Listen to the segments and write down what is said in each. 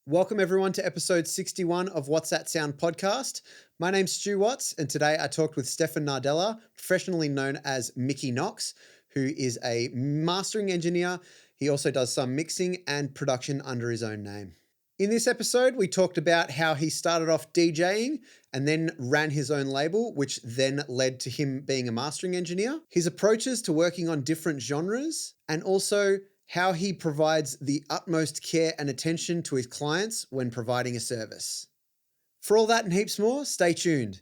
Welcome everyone to episode 61 of What's That Sound podcast. My name's Stu Watts, and today I talked with Stephan Nardella, professionally known as Mickey Nox, who is a mastering engineer. He also does some mixing and production under his own name. In this episode, we talked about how he started off DJing and then ran his own label, which then led to him being a mastering engineer, his approaches to working on different genres, and also how he provides the utmost care and attention to his clients when providing a service. For all that and heaps more, stay tuned.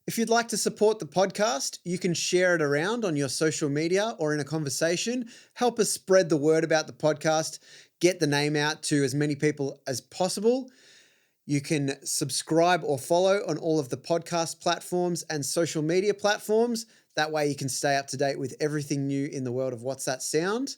If you'd like to support the podcast, you can share it around on your social media or in a conversation. Help us spread the word about the podcast, get the name out to as many people as possible. You can subscribe or follow on all of the podcast platforms and social media platforms. That way you can stay up to date with everything new in the world of What's That Sound.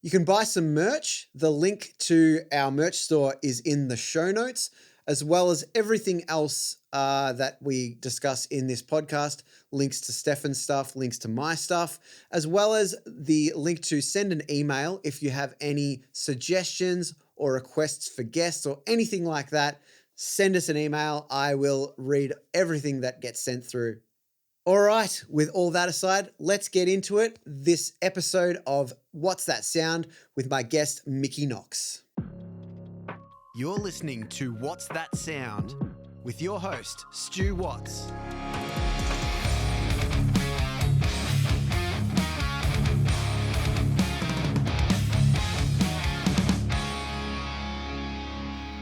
You can buy some merch. The link to our merch store is in the show notes, as well as everything else that we discuss in this podcast. Links to Stephan's stuff, links to my stuff, as well as the link to send an email if you have any suggestions or requests for guests or anything like that. Send us an email. I will read everything that gets sent through. All right, with all that aside, let's get into it. This episode of What's That Sound with my guest, Mickey Nox. You're listening to What's That Sound with your host, Stu Watts.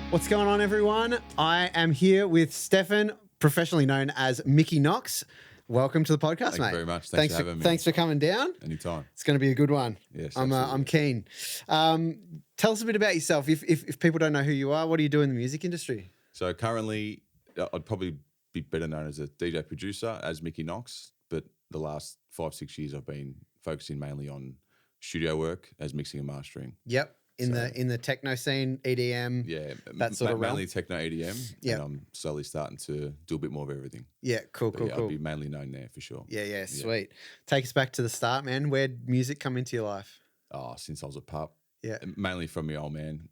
What's going on, everyone? I am here with Stephan, professionally known as Mickey Nox. Welcome to the podcast, mate. Thank you very much. Thanks for having me. Thanks for coming down. Anytime. It's going to be a good one. Yes, I'm keen. Tell us a bit about yourself. If people don't know who you are, what do you do in the music industry? So currently, I'd probably be better known as a DJ producer, as Mickey Nox, but the last 5-6 years I've been focusing mainly on studio work as mixing and mastering. Yep. In the techno scene, EDM, Yeah, that sort of realm. mainly techno EDM. Yeah, and I'm slowly starting to do a bit more of everything. Yeah, cool. I'll be mainly known there for sure. Yeah, sweet. Take us back to the start, man. Where'd music come into your life? Oh, since I was a pup. Yeah, mainly from my old man.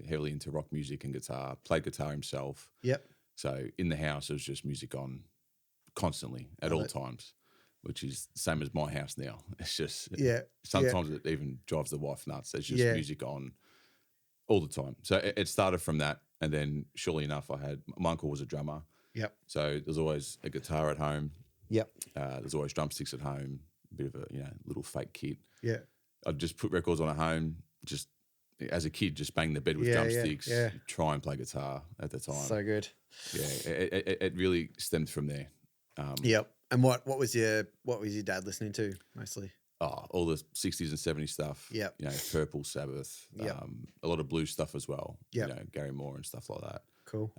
Heavily into rock music and guitar. Played guitar himself. Yep. So in the house, it was just music on constantly at all times, which is the same as my house now. It's just, sometimes it even drives the wife nuts. There's just music on all the time. So it started from that. And then surely enough, my uncle was a drummer. Yep. So there's always a guitar at home. Yep. There's always drumsticks at home, a bit of a, little fake kit. Yeah. I'd just put records on at home, just as a kid, just bang the bed with drumsticks, try and play guitar at the time. So good. Yeah, it really stemmed from there. Yep. And what was your dad listening to mostly? Oh, all the 60s and 70s stuff. Yep. Purple, Sabbath. Yep. A lot of blues stuff as well. Yep. Gary Moore and stuff like that. Cool.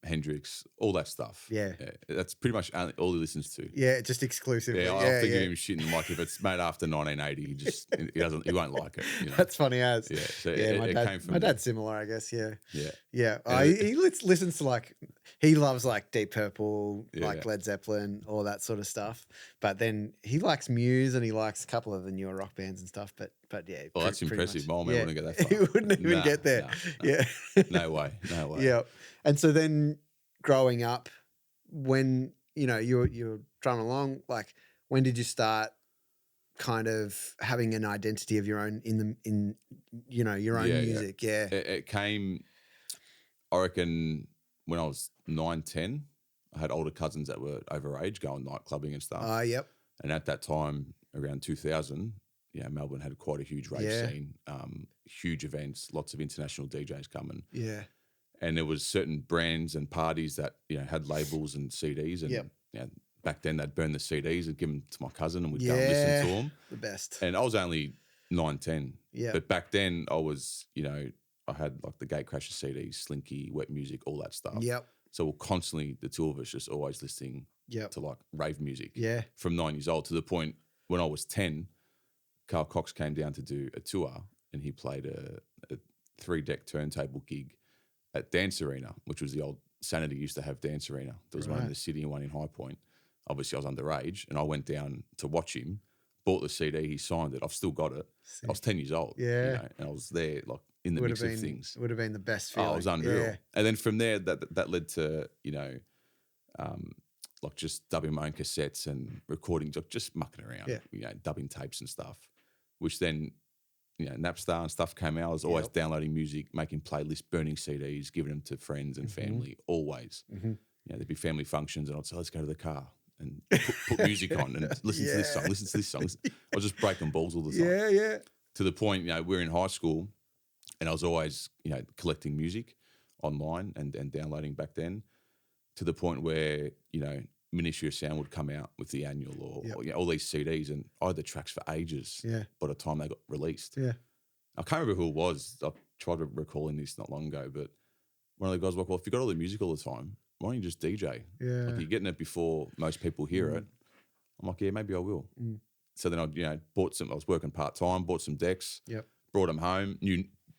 Hendrix, all that stuff. Yeah. That's pretty much all he listens to. Yeah, just exclusively. Yeah, I'll figure him shitting like if it's made after 1980, he won't like it. That's funny as. Yeah. So it came from my dad's similar, I guess. Yeah. Yeah. Yeah. He listens to he loves Deep Purple, Led Zeppelin, all that sort of stuff. But then he likes Muse and he likes a couple of the newer rock bands and stuff. But yeah. Well, that's impressive. My man wouldn't go that far. He wouldn't even get there. No. Yeah. No way. Yeah. And so then growing up, when, you're drumming along, when did you start kind of having an identity of your own in your own music? Yeah. It came, I reckon, when I was 9, 10, I had older cousins that were overage going night clubbing and stuff. Yep. And at that time, around 2000, Melbourne had quite a huge rave scene, huge events, lots of international DJs coming. Yeah. And there was certain brands and parties that, had labels and CDs. And back then they'd burn the CDs and give them to my cousin and we'd go and listen to them. The best. And I was only 9, 10. Yeah. But back then I was, I had the Gatecrasher CDs, Slinky, Wet Music, all that stuff. Yep. So we're constantly, the two of us, just always listening to rave music. Yeah. From 9 years old to the point when I was 10, Carl Cox came down to do a tour and he played a 3-deck turntable gig at Dance Arena, which was the old Sanity used to have Dance Arena. There was one in the city and one in High Point. Obviously, I was underage, and I went down to watch him, bought the CD, he signed it. I've still got it. I was 10 years old. Yeah. And I was there, in the mix of things. It would have been the best feeling. Oh, it was unreal. Yeah. And then from there, that led to, like just dubbing my own cassettes and recording, just mucking around, dubbing tapes and stuff, which then, Napster and stuff came out. I was always downloading music, making playlists, burning CDs, giving them to friends and family, always. There'd be family functions and I'd say, let's go to the car and put music on and listen to this song, listen to this song. I was just breaking balls all the time. Yeah, yeah. To the point, we're in high school and I was always, collecting music online and downloading back then, to the point where, Ministry of Sound would come out with the annual or all these CDs, and I had the tracks for ages by the time they got released. Yeah. I can't remember who it was. I tried to recalling this not long ago, but one of the guys was like, well, if you got all the music all the time, why don't you just DJ? Yeah. Like, you're getting it before most people hear it. I'm like, yeah, maybe I will. So then I, I was working part-time, bought some decks, brought them home,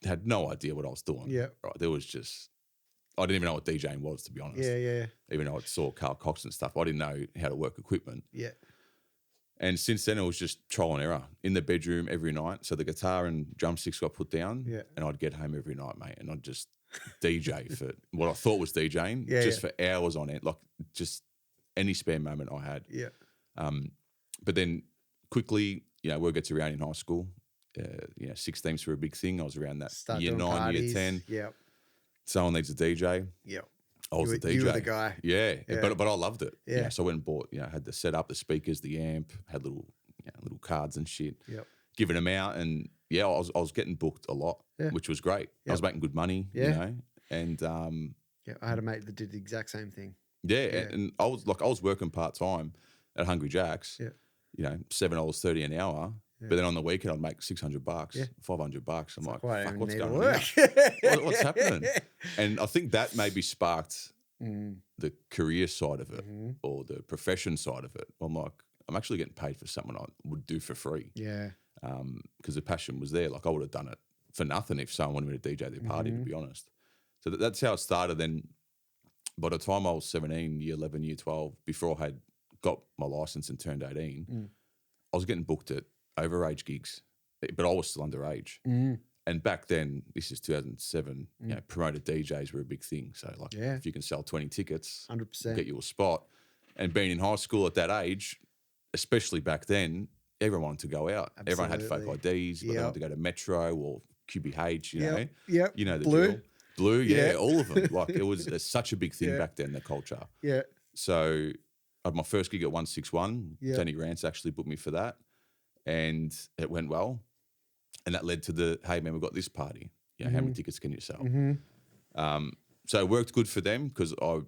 had no idea what I was doing. Yeah. Right. There was just, I didn't even know what DJing was, to be honest. Yeah, yeah. Even though I saw Carl Cox and stuff, I didn't know how to work equipment. Yeah. And since then, it was just trial and error in the bedroom every night. So the guitar and drumsticks got put down, and I'd get home every night, mate, and I'd just DJ for what I thought was DJing, for hours on it, like just any spare moment I had. Yeah. But then quickly, word gets around in high school. 16s were a big thing. I was around that year 9, parties. year 10. Yeah. Someone needs a DJ. Yeah. I was the DJ. You were the guy. Yeah. But I loved it. Yeah. So I went and bought, had the setup, the speakers, the amp, had little cards and shit. Yep. Giving them out, and I was getting booked a lot, which was great. I was making good money, and I had a mate that did the exact same thing. And I was working part time at Hungry Jack's. Yeah. $7.30 an hour. Yeah. But then on the weekend I'd make $600, $500. I'm like, fuck, what's going on here? What's happening? And I think that maybe sparked the career side of it or the profession side of it. I'm like, I'm actually getting paid for something I would do for free. Yeah. Because the passion was there. Like, I would have done it for nothing if someone wanted me to DJ their party, to be honest. So that's how it started. Then by the time I was 17, year 11, year 12, before I had got my license and turned 18, I was getting booked at overage gigs, but I was still underage. And back then, this is 2007, promoted DJs were a big thing. So like, if you can sell 20 tickets, 100%, get you a spot. And being in high school at that age, especially back then, everyone wanted to go out. Absolutely. Everyone had fake IDs, but they wanted to go to Metro or QBH, you know. You know the drill. Blue, all of them. Like, it was such a big thing back then, the culture. Yeah. So I had my first gig at 161. Danny Rance actually booked me for that. And it went well. And that led to the, hey, man, we've got this party. How many tickets can you sell? So it worked good for them because I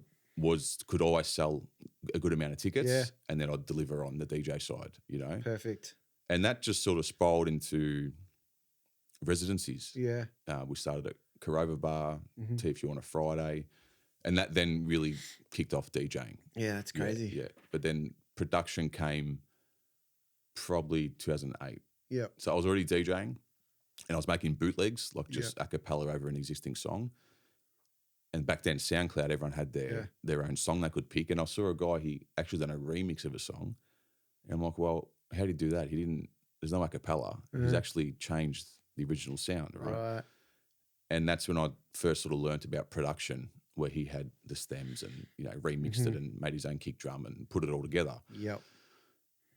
could always sell a good amount of tickets and then I'd deliver on the DJ side, Perfect. And that just sort of spiraled into residencies. Yeah. We started at Carova Bar, TFU on a Friday. And that then really kicked off DJing. Yeah, that's crazy. Yeah. But then production came probably 2008. Yeah. So I was already DJing and I was making bootlegs, like just a cappella over an existing song. And back then, SoundCloud, everyone had their own song they could pick. And I saw a guy, he actually done a remix of a song. And I'm like, well, how did he do that? There's no a cappella. He's actually changed the original sound, right? And that's when I first sort of learnt about production, where he had the stems and, remixed it and made his own kick drum and put it all together. Yep.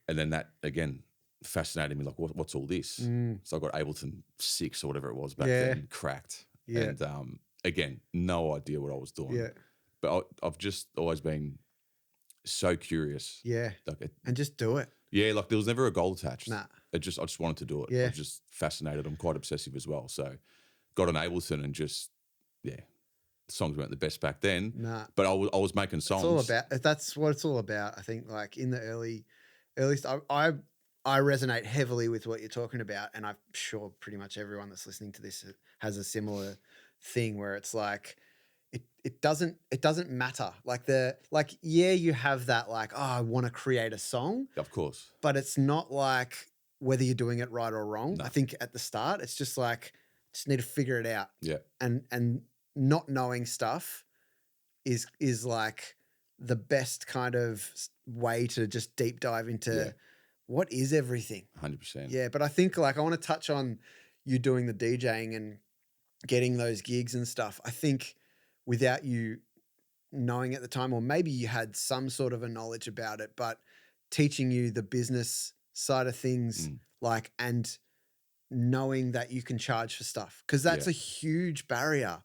And then that, again, fascinated me, like, what's all this? So I got Ableton 6 or whatever it was back then, cracked. Yeah. And again, no idea what I was doing. Yeah. But I've just always been so curious. Yeah. Like and just do it. Yeah, like there was never a goal attached. Nah. I just wanted to do it. Yeah. I was just fascinated. I'm quite obsessive as well. So got an Ableton and just, the songs weren't the best back then. Nah. But I was making songs. That's what it's all about. I think, like, in the early I resonate heavily with what you're talking about, and I'm sure pretty much everyone that's listening to this has a similar thing where it's like it doesn't matter. You have that, like, oh, I want to create a song. Of course. But it's not like whether you're doing it right or wrong. No. I think at the start it's just like just need to figure it out. Yeah. And not knowing stuff is like the best kind of way to just deep dive into what is everything. 100%. Yeah, but I think, like, I want to touch on you doing the DJing, and getting those gigs and stuff, I think without you knowing at the time, or maybe you had some sort of a knowledge about it, but teaching you the business side of things, like, and knowing that you can charge for stuff, because that's a huge barrier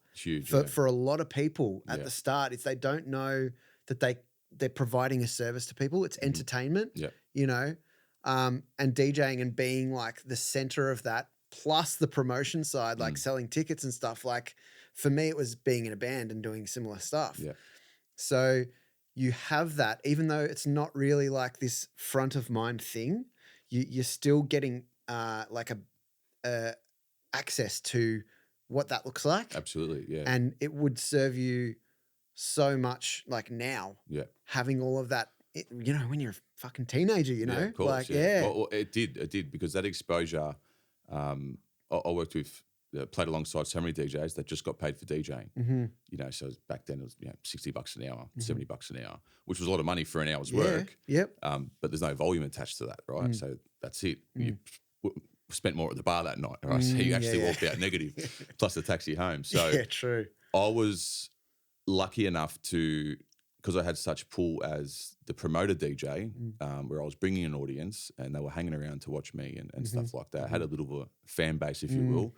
for a lot of people at the start. Is they don't know that they're providing a service to people. It's entertainment, you know, and DJing and being like the center of that, plus the promotion side, like selling tickets and stuff. Like for me, it was being in a band and doing similar stuff. Yeah. So you have that, even though it's not really like this front of mind thing, you're still getting like a access to what that looks like. Absolutely, yeah. And it would serve you so much, like now, having all of that, you know, when you're a fucking teenager, you know, of course, like, Well, it did because that exposure, I worked with, played alongside so many DJs that just got paid for DJing. You know, so back then it was, you know, $60 an hour, $70 an hour, which was a lot of money for an hour's work. But there's no volume attached to that, right? So that's it. You spent more at the bar that night, right? So you actually walked out negative, plus the taxi home. So true. I was lucky enough to, because I had such pull as the promoter DJ, where I was bringing an audience and they were hanging around to watch me and stuff like that. I had a little bit of a fan base, if you will.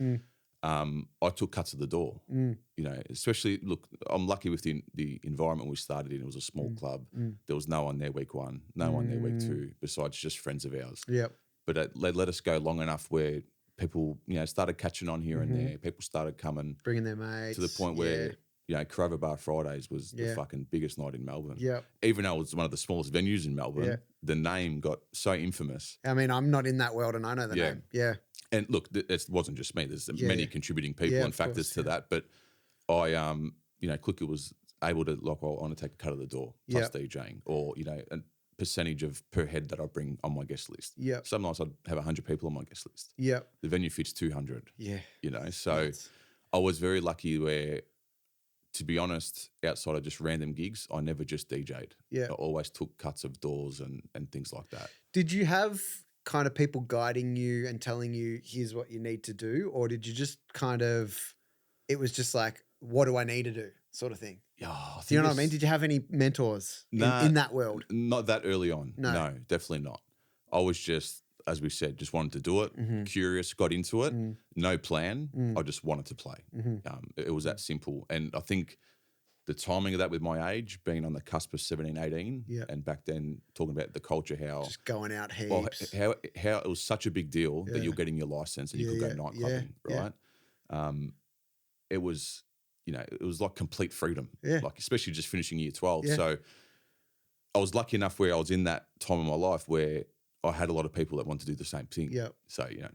I took cuts at the door, you know, especially, look, I'm lucky with the environment we started in. It was a small club. There was no one there week one, no one there week two, besides just friends of ours. But it let us go long enough where people, you know, started catching on here and there. People started coming. Bringing their mates. To the point where, you know, Carova Bar Fridays was the fucking biggest night in Melbourne. Even though it was one of the smallest venues in Melbourne, the name got so infamous. I mean, I'm not in that world and I know the name. And look, it wasn't just me. There's many contributing people and factors to that. But I, you know, Clicker was able to, like, I want to take a cut of the door plus DJing, or, you know, a percentage of per head that I bring on my guest list. Some nights I'd have 100 people on my guest list. The venue fits 200. You know, so I was very lucky where, to be honest, outside of just random gigs, I never just DJ'd. I always took cuts of doors and things like that. Did you have kind of people guiding you and telling you, here's what you need to do? Or did you just kind of, it was just like, what do I need to do sort of thing? Yeah, do you know what I mean? Did you have any mentors in that world? Not that early on. No, definitely not. I was just, as we said, just wanted to do it, curious, got into it, no plan. I just wanted to play. It was that simple. And I think the timing of that with my age, being on the cusp of 17, 18, and back then talking about the culture, how just going out heaps. Well, how it was such a big deal that you're getting your license and you could go night clubbing, right? It was, you know, it was like complete freedom, like especially just finishing year 12. So I was lucky enough where I was in that time of my life where I had a lot of people that wanted to do the same thing. So, you know,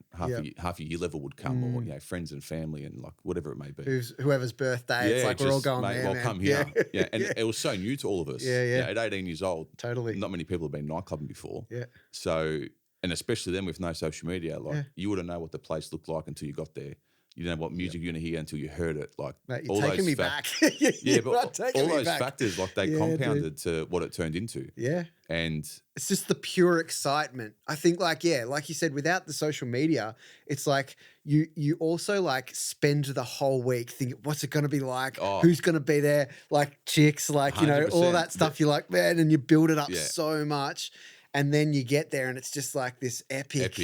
half your year level would come, or, you know, friends and family and like whatever it may be. Whoever's birthday, it's like we're all going mate, there, well, man. come here. And it was so new to all of us. You know, at 18 years old, not many people have been nightclubbing before. So, and especially then with no social media, like you wouldn't know what the place looked like until you got there. You don't know what music you're going to hear until you heard it. Like, mate, you're taking me back. But all those factors, like, they compounded to what it turned into. And it's just the pure excitement. I think, like, like you said, without the social media, it's like you also like spend the whole week thinking, what's it going to be like? Who's going to be there? Like chicks, like, you know, 100%. all that stuff. You're like, man, and you build it up so much. And then you get there and it's just like this epic.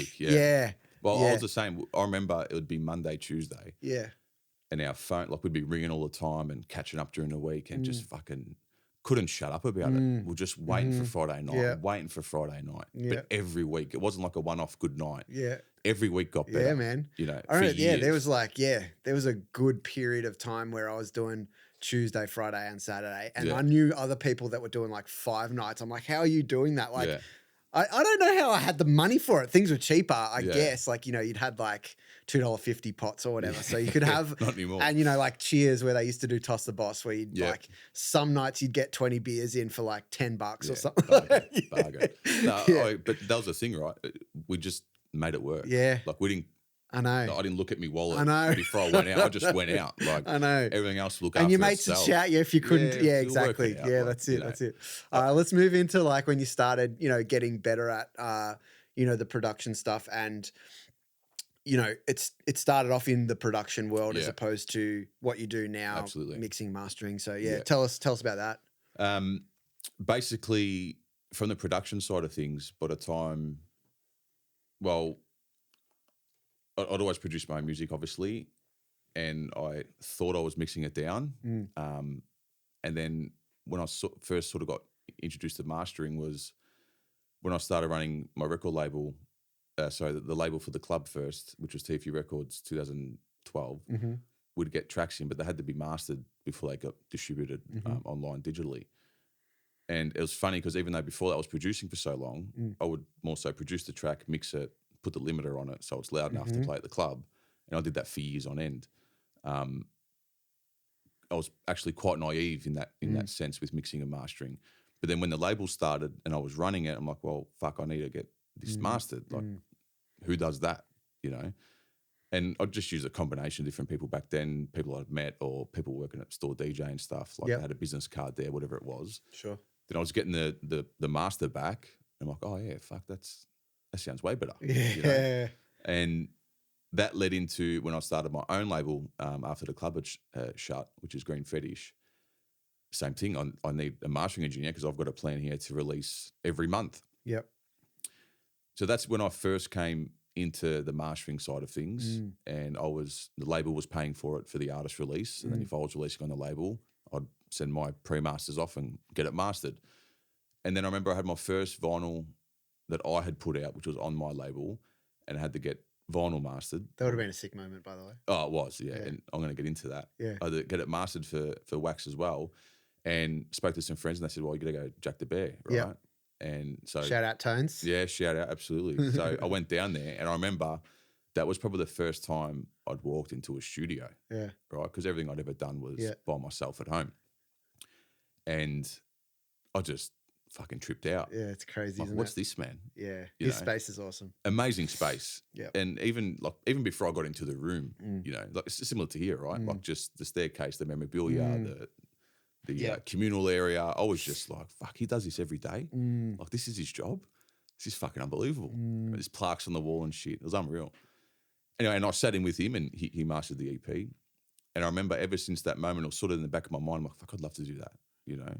Well, I was the same. I remember it would be Monday, Tuesday. And our phone, like, we'd be ringing all the time and catching up during the week and just fucking couldn't shut up about it. We're just waiting for Friday night, waiting for Friday night. But every week, it wasn't like a one-off good night. Every week got better. Man. You know, I remember, there was like, there was a good period of time where I was doing Tuesday, Friday and Saturday. And I knew other people that were doing like 5 nights. I'm like, how are you doing that? Like, I don't know how I had the money for it. Things were cheaper, I guess. Like, you know, you'd had like $2.50 pots or whatever. So you could have, not anymore. And, you know, like Cheers, where they used to do Toss the Boss, where you'd like, some nights you'd get 20 beers in for like $10 or something. Bargain. No, but that was the thing, right? We just made it work. Like, we didn't. I know. I didn't look at me wallet before I went out. I just went out. Like, I know. Everything else look and after your mates would shout you if you couldn't. Yeah, exactly. Out, yeah, that's it. That's it. Let's move into like when you started, you know, getting better at, you know, the production stuff. And, it started off in the production world as Yeah. opposed to what you do now, Absolutely. mixing, mastering. So Yeah. tell us about that. Basically, from the production side of things, by the time, well, I'd always produced my own music, obviously, and I thought I was mixing it down. And then when I first sort of got introduced to mastering was when I started running my record label. The label for the club first, which was TFU Records, 2012. Would get tracks in, but they had to be mastered before they got distributed online digitally. And it was funny because even though before that I was producing for so long, I would more so produce the track, mix it, put the limiter on it so it's loud enough to play at the club. And I did that for years on end. I was actually quite naive in that sense with mixing and mastering. But then when the label started and I was running it, I'm like, well, fuck, I need to get this mastered. Like, who does that, you know? And I'd just use a combination of different people back then, people I'd met or people working at store DJ and stuff. Like I had a business card there, whatever it was. Sure. Then I was getting the master back. And I'm like, oh, yeah, fuck, that sounds way better. Yeah. You know? And that led into when I started my own label after the club had shut, which is Green Fetish. Same thing. I need a mastering engineer because I've got a plan here to release every month. Yep. So that's when I first came into the mastering side of things, and the label was paying for it for the artist release. And then if I was releasing on the label, I'd send my pre-masters off and get it mastered. And then I remember I had my first vinyl that I had put out, which was on my label, and I had to get vinyl mastered. That would have been a sick moment, by the way. Oh, it was, yeah. And I'm going to get into that. Yeah. I had to get it mastered for wax as well, and spoke to some friends, and they said, well, you got to go Jack the Bear, right? Yep. And so shout out Tones. Yeah, shout out, absolutely. So I went down there, and I remember that was probably the first time I'd walked into a studio. Yeah. Right, because everything I'd ever done was by myself at home, and I just fucking tripped out. Yeah, it's crazy. Like, what's this, man? Yeah, this space is awesome. Amazing space. Yeah, and even before I got into the room, you know, like it's similar to here, right? Like just the staircase, the memorabilia, the communal area. I was just like, fuck, he does this every day. Like, this is his job. This is fucking unbelievable. There's plaques on the wall and shit. It was unreal. Anyway, and I sat in with him, and he mastered the EP. And I remember ever since that moment, it was sort of in the back of my mind, I'm like, fuck, I'd love to do that, you know.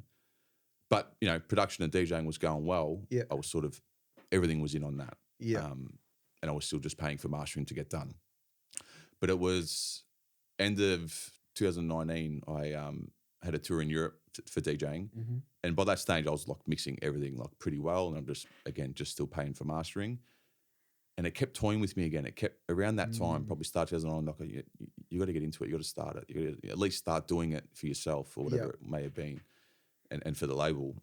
But, you know, production and DJing was going well. Yeah. I was sort of, everything was in on that. Yeah. And I was still just paying for mastering to get done. But it was end of 2019, I had a tour in Europe for DJing. And by that stage, I was like mixing everything like pretty well. And I'm just still paying for mastering. And it kept toying with me again. It kept around that time, probably start 2009, like, you got to get into it. You got to start it. You got to at least start doing it for yourself or whatever it may have been, and for the label.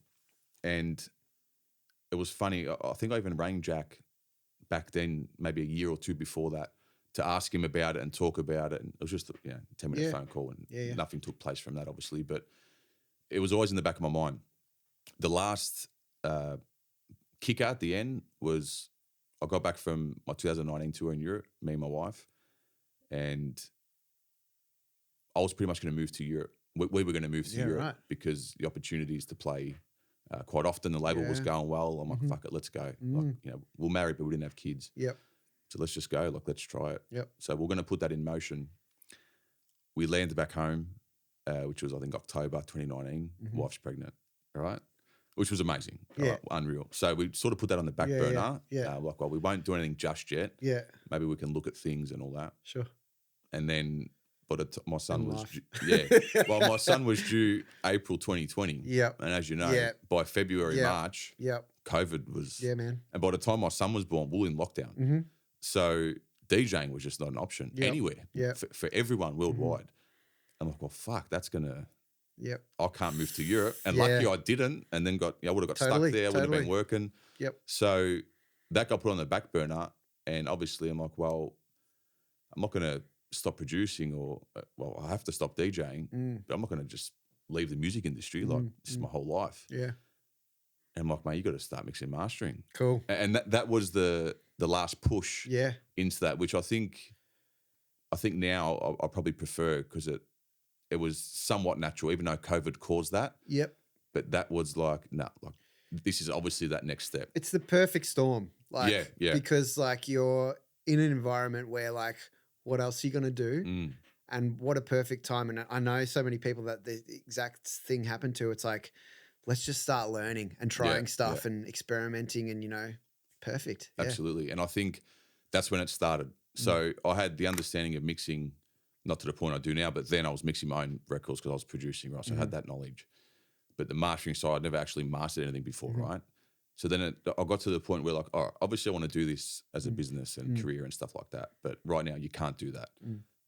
And it was funny. I think I even rang Jack back then, maybe a year or two before that, to ask him about it and talk about it. And it was just a 10-minute phone call, and nothing took place from that, obviously. But it was always in the back of my mind. The last kicker at the end was I got back from my 2019 tour in Europe, me and my wife, and I was pretty much going to move to Europe. We were going to move to Europe because the opportunities to play quite often, the label was going well. I'm like, fuck it, let's go. Like, you know, we're married, but we didn't have kids. Yep. So let's just go. Like, let's try it. Yep. So we're going to put that in motion. We landed back home, which was, I think, October 2019. Wife's pregnant, right? Which was amazing. Right? Unreal. So we sort of put that on the back burner. Like, well, we won't do anything just yet. Yeah. Maybe we can look at things and all that. Sure. And then, but my son was, well, my son was due April 2020. Yep. And as you know, by February, March, COVID was. Yeah, man. And by the time my son was born, we were in lockdown. So DJing was just not an option anywhere for everyone worldwide. I'm like, well, fuck, that's going to. Yep. I can't move to Europe. And lucky I didn't. And then I would have got stuck there, would have been working. Yep. So that got put on the back burner. And obviously I'm like, well, I'm not going to stop producing well, I have to stop DJing, but I'm not going to just leave the music industry. Like, this is my whole life. Yeah. And I'm like, mate, you got to start mixing and mastering. Cool. And that was the last push into that, which I think now I probably prefer because it was somewhat natural, even though COVID caused that. Yep. But that was like, this is obviously that next step. It's the perfect storm. Like, because like you're in an environment where like, what else are you going to do? Mm. And what a perfect time. And I know so many people that the exact thing happened to. It's like, let's just start learning and trying stuff and experimenting and, you know, perfect. Yeah. Absolutely. And I think that's when it started. So I had the understanding of mixing, not to the point I do now, but then I was mixing my own records because I was producing, right? So I had that knowledge. But the mastering side, I'd never actually mastered anything before, right? So then I got to the point where like, all right, obviously I want to do this as a business and career and stuff like that. But right now you can't do that.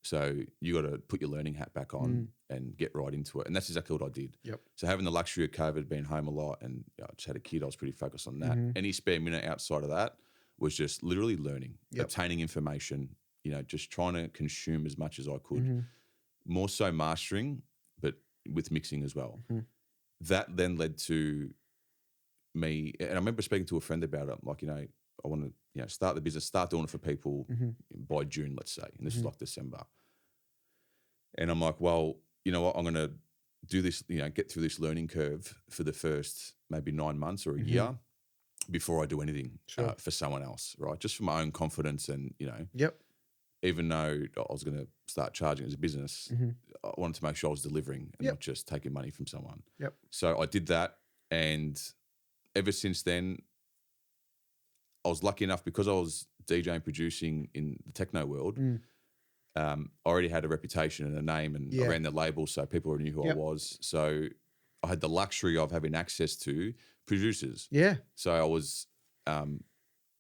So you got to put your learning hat back on and get right into it. And that's exactly what I did. Yep. So having the luxury of COVID, being home a lot, and I just had a kid, I was pretty focused on that. Any spare minute outside of that was just literally learning, obtaining information, you know, just trying to consume as much as I could. More so mastering, but with mixing as well. That then led to me, and I remember speaking to a friend about it, like, you know, I want to, you know, start the business, start doing it for people by June, let's say. And this is like December. And I'm like, well, you know what, I'm going to do this, you know, get through this learning curve for the first maybe 9 months or a year before I do anything for someone else, right? Just for my own confidence and, you know, even though I was going to start charging as a business, I wanted to make sure I was delivering and not just taking money from someone. So I did that. And ever since then, I was lucky enough because I was DJing, producing in the techno world. I already had a reputation and a name, and I ran the label, so people already knew who I was. So I had the luxury of having access to producers. So I was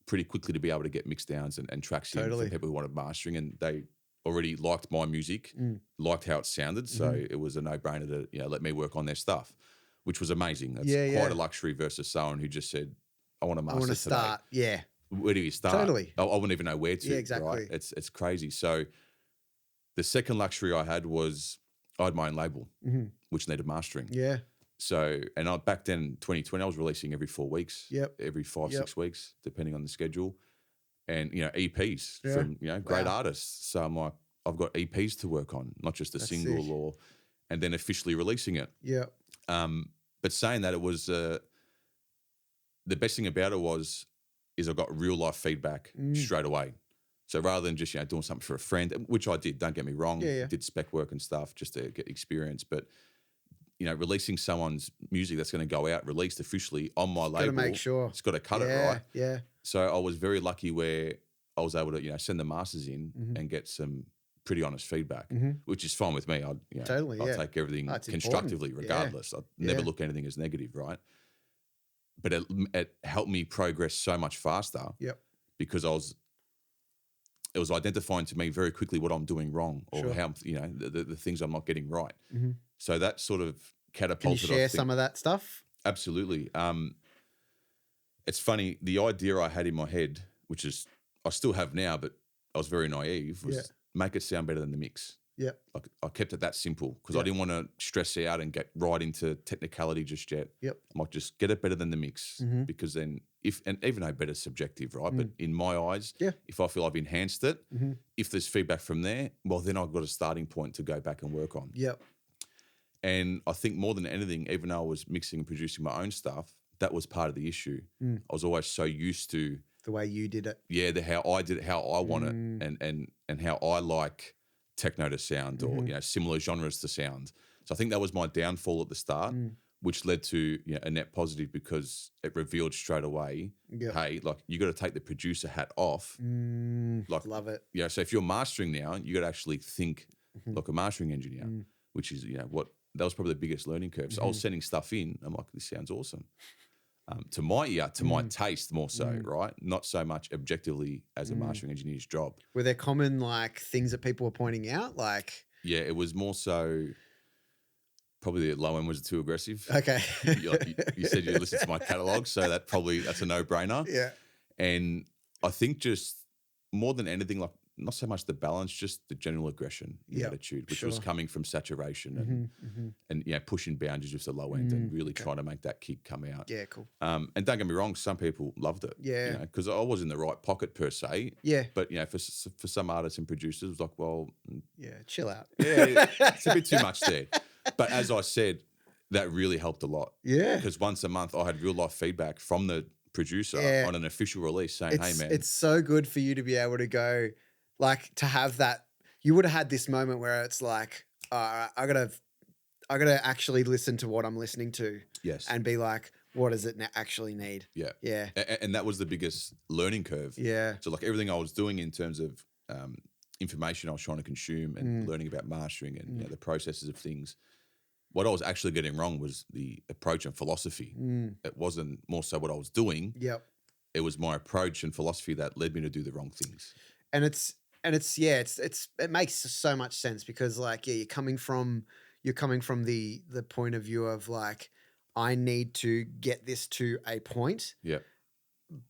pretty quickly to be able to get mix downs and tracks in from people who wanted mastering, and they already liked my music, liked how it sounded. So it was a no-brainer to, you know, let me work on their stuff, which was amazing. That's quite a luxury versus someone who just said, I want to master today. Start. Where do you start? Totally. I wouldn't even know where to. Yeah, exactly. Right? It's crazy. So the second luxury I had was I had my own label, which needed mastering. So, and back then, 2020, I was releasing every 4 weeks, every 5, 6 weeks, depending on the schedule. And, you know, EPs from, you know, great artists. So I'm like, I've got EPs to work on, not just a single sick. And then officially releasing it. But saying that, it was, the best thing about it is I got real life feedback straight away. So rather than just, you know, doing something for a friend, which I did, don't get me wrong, did spec work and stuff just to get experience, but, you know, releasing someone's music that's going to go out released officially on my label, got to make sure it's got to cut it right. So I was very lucky where I was able to, you know, send the masters in and get some pretty honest feedback, which is fine with me. I'll take everything constructively regardless. I'd never look at anything as negative, right? But it helped me progress so much faster because it was identifying to me very quickly what I'm doing wrong or how, you know, the things I'm not getting right. So that sort of catapulted. Can you share some of that stuff? Absolutely. It's funny, the idea I had in my head, which is I still have now, but I was very naive, was make it sound better than the mix. Like I kept it that simple because I didn't want to stress out and get right into technicality just yet. I'm like, just get it better than the mix because then even though better is subjective, right? But in my eyes, if I feel I've enhanced it, if there's feedback from there, well, then I've got a starting point to go back and work on. And I think more than anything, even though I was mixing and producing my own stuff, that was part of the issue. I was always so used to the way you did it. How I did it, how I want it, and how I like techno to sound or, you know, similar genres to sound. So I think that was my downfall at the start, which led to, you know, a net positive because it revealed straight away, hey, like you got to take the producer hat off. Like, love it. Yeah. So if you're mastering now, you got to actually think like a mastering engineer, which is, you know, that was probably the biggest learning curve. So I was sending stuff in. I'm like, this sounds awesome. To my ear, to my taste more so, right? Not so much objectively as a mastering engineer's job. Were there common like things that people were pointing out? Like, yeah, it was more so probably the low end was too aggressive. Okay. you said you listened to my catalog, so that's a no-brainer. And I think just more than anything, like not so much the balance, just the general aggression, the attitude, which was coming from saturation and you know, pushing boundaries with the low end and really trying to make that kick come out. Yeah, cool. And don't get me wrong, some people loved it. Yeah. You know, because I was in the right pocket per se. Yeah. But, you know, for some artists and producers, it was like, well. Yeah, chill out. Yeah, it's a bit too much there. But as I said, that really helped a lot. Yeah. Because once a month I had real life feedback from the producer Yeah. on an official release saying, "Hey, man, It's so good for you to be able to go, like, to have that. You would have had this moment where it's like, I gotta actually listen to what I'm listening to, yes, and be like, what does it actually need? yeah, Yeah, and that was the biggest learning curve. yeah, So like everything I was doing in terms of information I was trying to consume and learning about mastering and the processes of things. What I was actually getting wrong was the approach and philosophy. It wasn't more so what I was doing. yep. It was my approach and philosophy that led me to do the wrong things. And it makes so much sense because, like, yeah, you're coming from the point of view of like, I need to get this to a point, Yeah,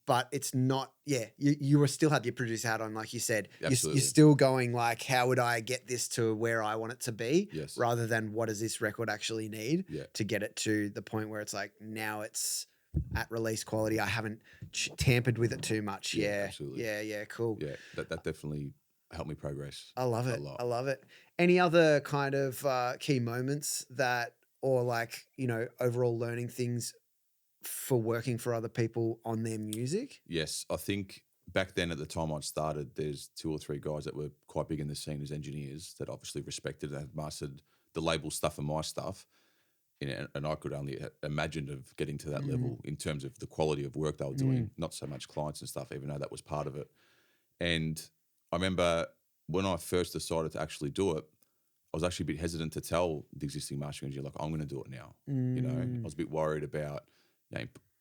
but it's not. Yeah, you were still had your producer hat on, like you said. absolutely. You're still going like, how would I get this to where I want it to be? Yes. Rather than what does this record actually need Yeah. to get it to the point where it's like, now it's at release quality. I haven't tampered with it too much. Yeah, Yeah, absolutely. yeah, cool. Yeah, that definitely helped me progress. I love a it. lot. I love it. Any other kind of key moments that, or like, overall learning things for working for other people on their music? Yes, I think back then at the time I'd started, there's 2 or 3 guys that were quite big in the scene as engineers that obviously respected and had mastered the label stuff and my stuff. And I could only imagine of getting to that level in terms of the quality of work they were doing, not so much clients and stuff, even though that was part of it. And I remember when I first decided to actually do it, I was actually a bit hesitant to tell the existing mastering engineer, like, I'm going to do it now. I was a bit worried about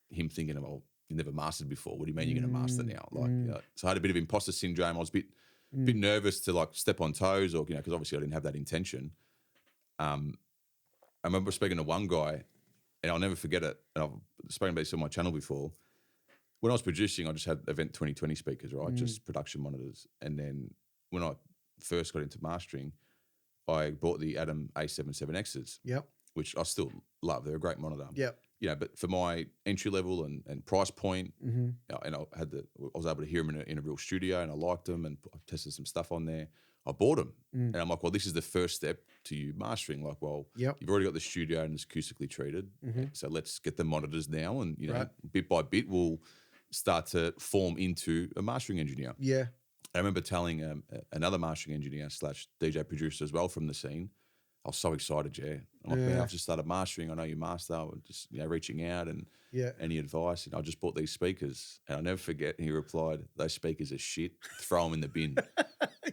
him thinking, well, you never mastered before. What do you mean you're going to master now? So I had a bit of imposter syndrome. I was a bit nervous to like step on toes, or because obviously I didn't have that intention. I remember speaking to one guy, and I'll never forget it. And I've spoken about this on my channel before. When I was producing, I just had Event 2020 speakers, right? Just production monitors. And then when I first got into mastering, I bought the Adam A77Xs, which I still love. They're a great monitor. Yep. But for my entry level and price point, and I was able to hear them in a real studio, and I liked them, and I tested some stuff on there. I bought them, and I'm like, well, this is the first step to you mastering. Like, well, you've already got the studio and it's acoustically treated, so let's get the monitors now, and bit by bit, we'll start to form into a mastering engineer. Yeah. I remember telling another mastering engineer / DJ producer as well from the scene. I was so excited, I'm like, man, I've just started mastering. I know you master. I'm just reaching out and any advice. And I just bought these speakers, and I'll never forget. He replied, "Those speakers are shit. Throw them in the bin."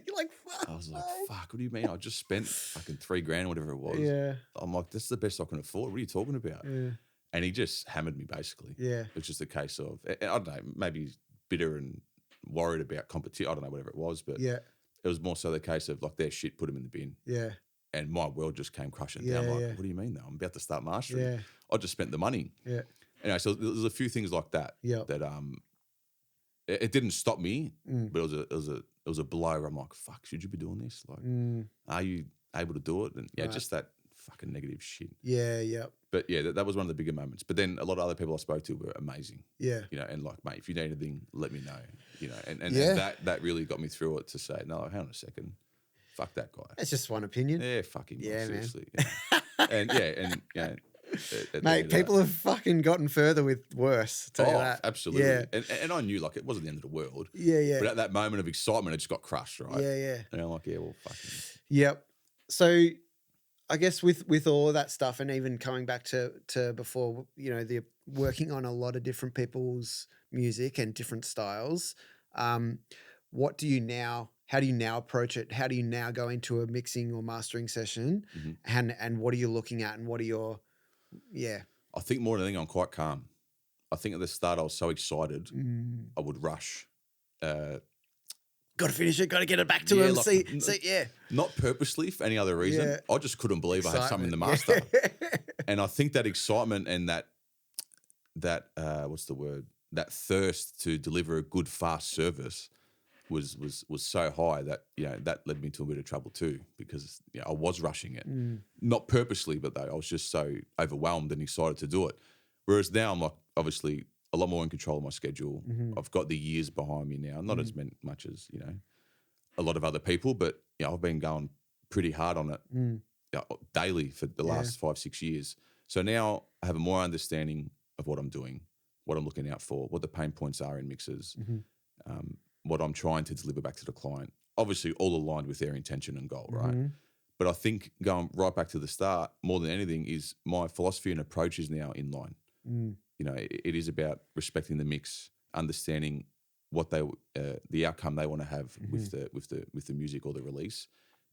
You're like, fuck. I was like, "Fuck, what do you mean? I just spent fucking $3,000, whatever it was." Yeah. I'm like, "That's the best I can afford. What are you talking about?" Yeah. And he just hammered me basically. Yeah. It's just a case of, I don't know, maybe he's bitter and worried about competition. I don't know, whatever it was, but it was more so the case of like, their shit, put them in the bin. Yeah. And my world just came crashing down. Like, what do you mean though? I'm about to start mastering. Yeah. I just spent the money. Yeah. Anyway, so there's a few things like that. That it didn't stop me, but it was a blow where I'm like, fuck, should you be doing this? Like, are you able to do it? And just that fucking negative shit. Yeah. But yeah, that was one of the bigger moments. But then a lot of other people I spoke to were amazing. Yeah. And like, mate, if you need anything, let me know. And that really got me through it to say, no, hang on a second. Fuck that guy. It's just one opinion. Yeah, fucking seriously. Man. And mate, people have fucking gotten further with worse. Tell you that. Absolutely. Yeah. And I knew like it wasn't the end of the world. Yeah. But at that moment of excitement, it just got crushed, right? Yeah. And I'm like, well, fucking. Yep. So I guess with all of that stuff, and even coming back to before, the working on a lot of different people's music and different styles, what do you now? How do you now approach it? How do you now go into a mixing or mastering session, and what are you looking at, and what are your, I think more than anything, I'm quite calm. I think at the start I was so excited, I would rush. Got to finish it. Got to get it back to him. Like, not purposely for any other reason. Yeah. I just couldn't believe I had something to master, and I think that excitement and that what's the word? That thirst to deliver a good, fast service was so high that that led me to a bit of trouble too, because I was rushing it, not purposely, but I was just so overwhelmed and excited to do it. Whereas now I'm like obviously a lot more in control of my schedule. I've got the years behind me now, not as much as a lot of other people, but I've been going pretty hard on it daily for the last 5-6 years. So now I have a more understanding of what I'm doing. what I'm looking out for, what the pain points are in mixes, Mm-hmm. what I'm trying to deliver back to the client. Obviously, all aligned with their intention and goal, right? Mm-hmm. But I think going right back to the start, more than anything, is my philosophy and approach is now in line. Mm. You know, it is about respecting the mix, understanding what the outcome they want to have with the music or the release,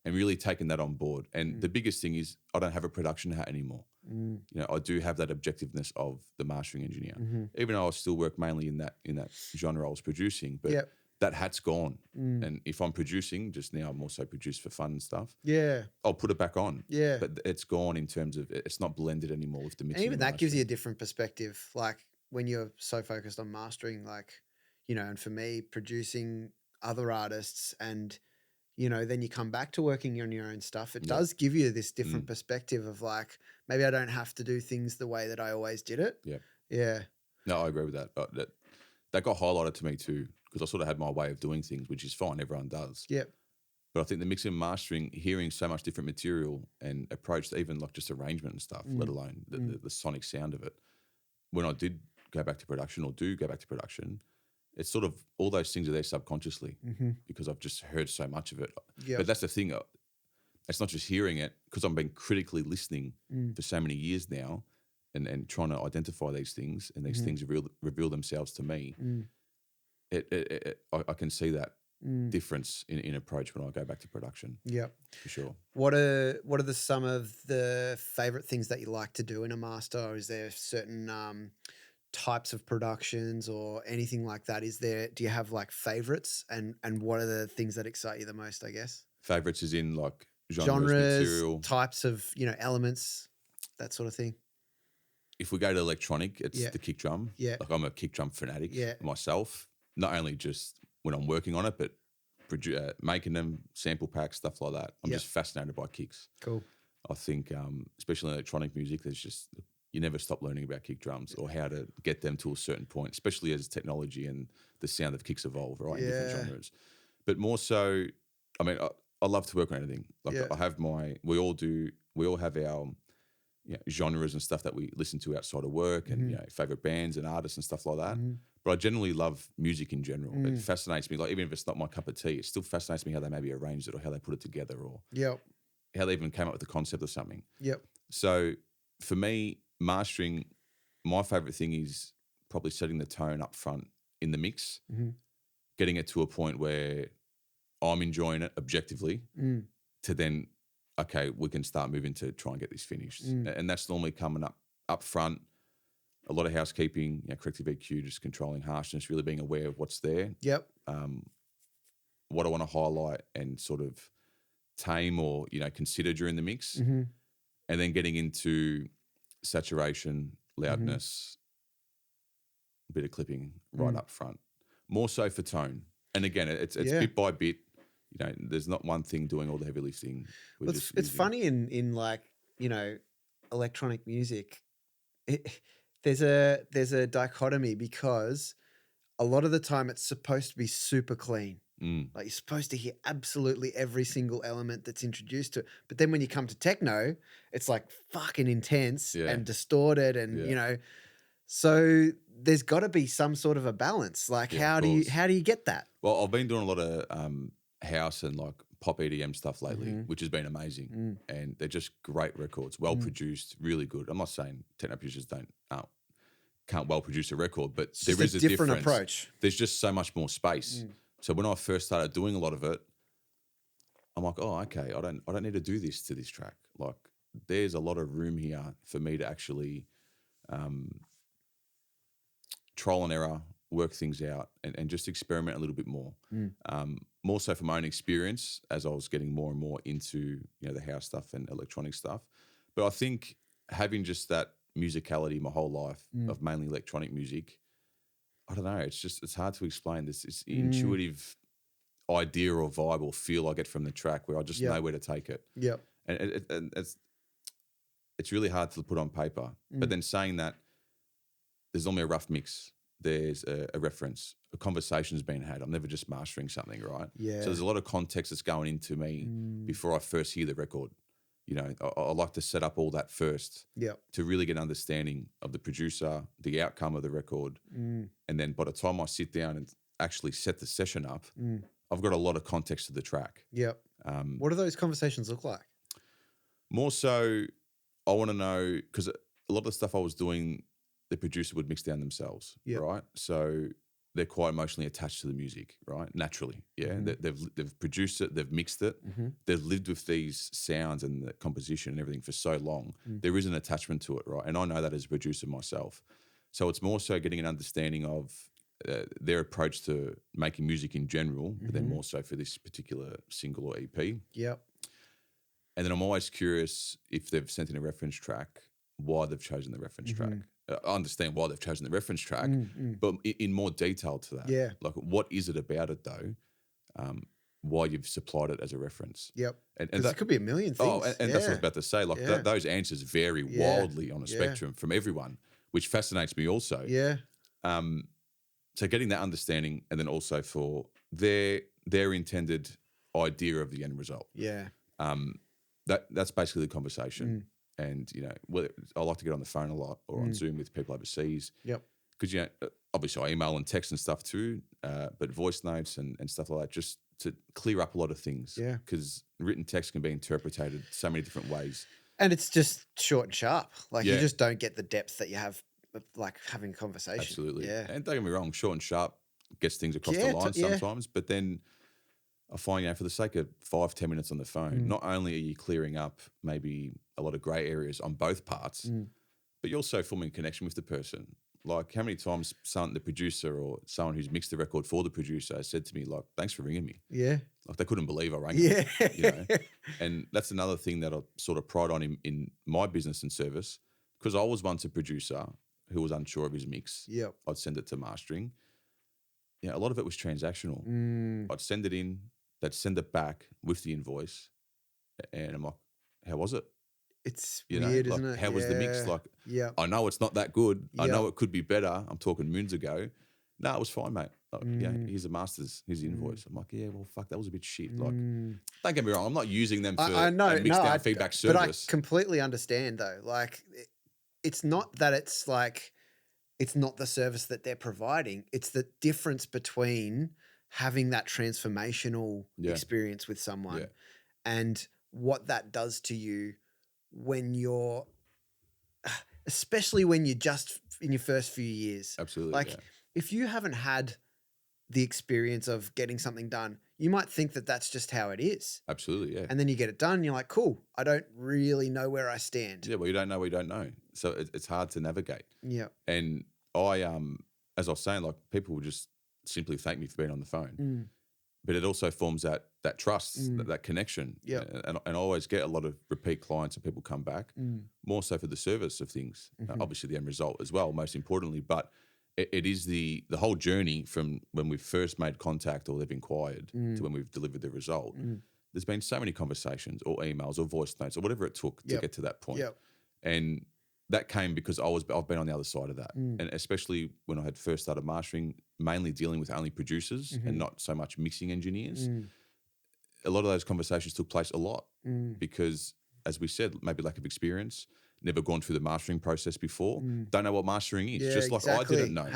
and really taking that on board. And the biggest thing is I don't have a production hat anymore. Mm. You know, I do have that objectiveness of the mastering engineer, Mm-hmm. even though I still work mainly in that genre I was producing. But Yep. that hat's gone. Mm. And if I'm producing, just now I'm also produced for fun and stuff. Yeah. I'll put it back on. Yeah. But it's gone in terms of it's not blended anymore with the mixing. And even that gives mastering. you a different perspective. Like when you're so focused on mastering, like, you know, and for me, producing other artists and, you know, then you come back to working on your own stuff. It does give you this different perspective of like, maybe I don't have to do things the way that I always did it. Yeah. Yeah. No, I agree with that. That got highlighted to me too, because I sort of had my way of doing things, which is fine. Everyone does. Yep. But I think the mixing and mastering, hearing so much different material and approach, even like just arrangement and stuff, let alone the sonic sound of it. When I did go back to production or do go back to production, it's sort of all those things are there subconsciously because I've just heard so much of it. Yep. But that's the thing. It's not just hearing it, because I've been critically listening for so many years now and trying to identify these things, and these things reveal themselves to me. I can see that difference in approach when I go back to production. Yep. For sure. What are some of the favorite things that you like to do in a master? Or is there certain types of productions or anything like that? Do you have like favorites, and what are the things that excite you the most, I guess? Favorites is in like genres, material. Types of, you know, elements, that sort of thing. If we go to electronic, it's the kick drum. Yeah. Like I'm a kick drum fanatic myself, not only just when I'm working on it, but making them, sample packs, stuff like that. I'm just fascinated by kicks. Cool. I think, especially in electronic music, there's just, you never stop learning about kick drums or how to get them to a certain point, especially as technology and the sound of kicks evolve, right, in different genres. But more so, I mean, I love to work on anything. Like I have we all have our genres and stuff that we listen to outside of work and favorite bands and artists and stuff like that. But I generally love music in general. It fascinates me. Like even if it's not my cup of tea, it still fascinates me how they maybe arranged it or how they put it together or how they even came up with the concept of something. Yep. So for me, mastering, my favorite thing is probably setting the tone up front in the mix, getting it to a point where I'm enjoying it objectively to then, okay, we can start moving to try and get this finished. And that's normally coming up front. A lot of housekeeping, corrective EQ, just controlling harshness, really being aware of what's there. Yep. What I want to highlight and sort of tame or, consider during the mix. And then getting into saturation, loudness, a bit of clipping right up front. More so for tone. And again, it's bit by bit. There's not one thing doing all the heavy lifting. Well, it's funny in like, electronic music. There's a dichotomy because a lot of the time it's supposed to be super clean. Like you're supposed to hear absolutely every single element that's introduced to it. But then when you come to techno, it's like fucking intense and distorted and, so there's got to be some sort of a balance. Like how do you get that? Well, I've been doing a lot of house and like pop EDM stuff lately, which has been amazing. And they're just great records, well produced, really good. I'm not saying techno producers can't well produce a record, but there is a different approach. There's just so much more space. So when I first started doing a lot of it, I'm like, oh, okay, I don't need to do this to this track. Like there's a lot of room here for me to actually trial and error, work things out and just experiment a little bit more. More so from my own experience as I was getting more and more into, the house stuff and electronic stuff. But I think having just that musicality my whole life of mainly electronic music, I don't know, it's hard to explain this intuitive idea or vibe or feel I get from the track where I just know where to take it. Yep. And it's really hard to put on paper. But then saying that, there's normally a rough mix. There's a reference, a conversation's been had. I'm never just mastering something, right? Yeah. So there's a lot of context that's going into me before I first hear the record. you know, I like to set up all that first to really get an understanding of the producer, the outcome of the record. And then by the time I sit down and actually set the session up, I've got a lot of context to the track. What do those conversations look like? More so, I want to know, because a lot of the stuff I was doing, the producer would mix down themselves, right? So they're quite emotionally attached to the music, right? Naturally, they've produced it, they've mixed it, they've lived with these sounds and the composition and everything for so long. There is an attachment to it, right? And I know that as a producer myself. So it's more so getting an understanding of their approach to making music in general, but then more so for this particular single or EP. And then I'm always curious if they've sent in a reference track, why they've chosen the reference track. I understand why they've chosen the reference track, but in more detail to that. Like, what is it about it though? Why you've supplied it as a reference? And that could be a million things. Oh, and that's what I was about to say. Like those answers vary wildly on a spectrum from everyone, which fascinates me also. So getting that understanding, and then also for their intended idea of the end result. That's basically the conversation. And, you know, I like to get on the phone a lot or on Zoom with people overseas. Because, you know, obviously I email and text and stuff too, but voice notes and stuff like that, just to clear up a lot of things. Because written text can be interpreted so many different ways. And it's just short and sharp. Like you just don't get the depth that you have, like having a conversation. Absolutely. And don't get me wrong, short and sharp gets things across the line sometimes, but then I find, you know, for the sake of 5-10 minutes on the phone, not only are you clearing up maybe a lot of grey areas on both parts, but you're also forming a connection with the person. Like, how many times the producer or someone who's mixed the record for the producer has said to me, like, thanks for ringing me. Like, they couldn't believe I rang them. You know? And that's another thing that I sort of pride on in my business and service, because I was once a producer who was unsure of his mix. I'd send it to mastering. Yeah, a lot of it was transactional. I'd send it in, they'd send it back with the invoice, and I'm like, how was it? It's weird, like, isn't it? How was the mix? Like, I know it's not that good. I know it could be better. I'm talking moons ago. No, it was fine, mate. Like, yeah, here's the masters. Here's the invoice. I'm like, yeah, well, fuck, that was a bit shit. Like, don't get me wrong. I'm not using them for a mix down feedback service. But I completely understand though. Like, it's not that it's like, it's not the service that they're providing. It's the difference between having that transformational experience with someone and what that does to you when you're, especially when you're just in your first few years. Absolutely. Like, if you haven't had the experience of getting something done, you might think that that's just how it is. Absolutely, yeah. And then you get it done, and you're like, cool, I don't really know where I stand. Yeah, well, you don't know what you don't know. So it's hard to navigate. Yeah. And I, as I was saying, like, people will just simply thank me for being on the phone. But it also forms that trust, that connection. And I always get a lot of repeat clients and people come back, more so for the service of things. Obviously the end result as well, most importantly. But it is the whole journey from when we've first made contact or they've inquired to when we've delivered the result. There's been so many conversations or emails or voice notes or whatever it took to get to that point. And that came because I've been on the other side of that. And especially when I had first started mastering, mainly dealing with only producers and not so much mixing engineers, a lot of those conversations took place a lot because, as we said, maybe lack of experience, never gone through the mastering process before, don't know what mastering is, just like I didn't know.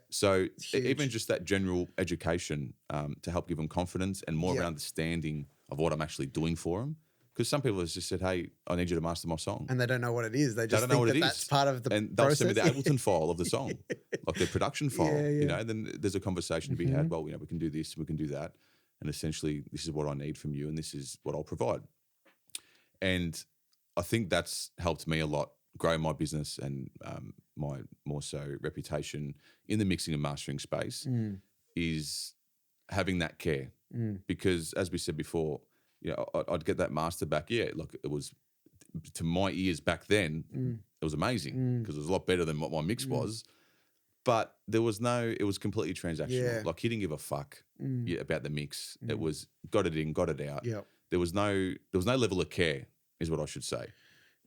So even just that general education to help give them confidence and more of an understanding of what I'm actually doing for them. Because some people have just said, hey, I need you to master my song. And they don't know what it is. They just think that that's part of the process. And they'll send me the Ableton file of the song, like the production file, you know, and then there's a conversation to be had. Well, you know, we can do this, we can do that. And essentially, this is what I need from you and this is what I'll provide. And I think that's helped me a lot grow my business and my more so reputation in the mixing and mastering space is having that care. Because as we said before, you know, I'd get that master back. Yeah, look, it was, to my ears back then, it was amazing because it was a lot better than what my mix was. But there was it was completely transactional. Like, he didn't give a fuck about the mix. It was got it in, got it out. There was no level of care, is what I should say.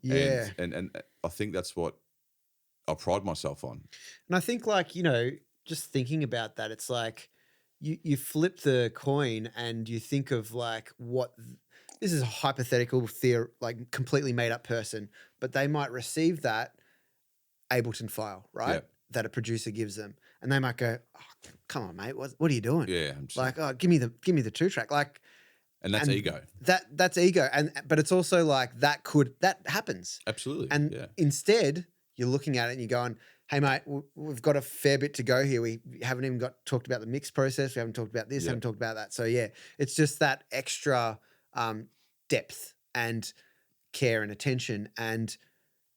And I think that's what I pride myself on. And I think, like, you know, just thinking about that, it's like, you flip the coin and you think of like what this is a hypothetical like completely made up person, but they might receive that Ableton file, right? Yeah. That a producer gives them, and they might go, oh, "Come on, mate, what are you doing? Yeah, 100%. Like, oh, give me the 2-track." Like, and that's ego. That's ego, but it's also like that happens. Absolutely. And yeah. instead, you're looking at it and you're going, "Hey, mate, we've got a fair bit to go here. We haven't even talked about the mix process. We haven't talked about this. Haven't talked about that." So yeah, it's just that extra depth and care and attention, and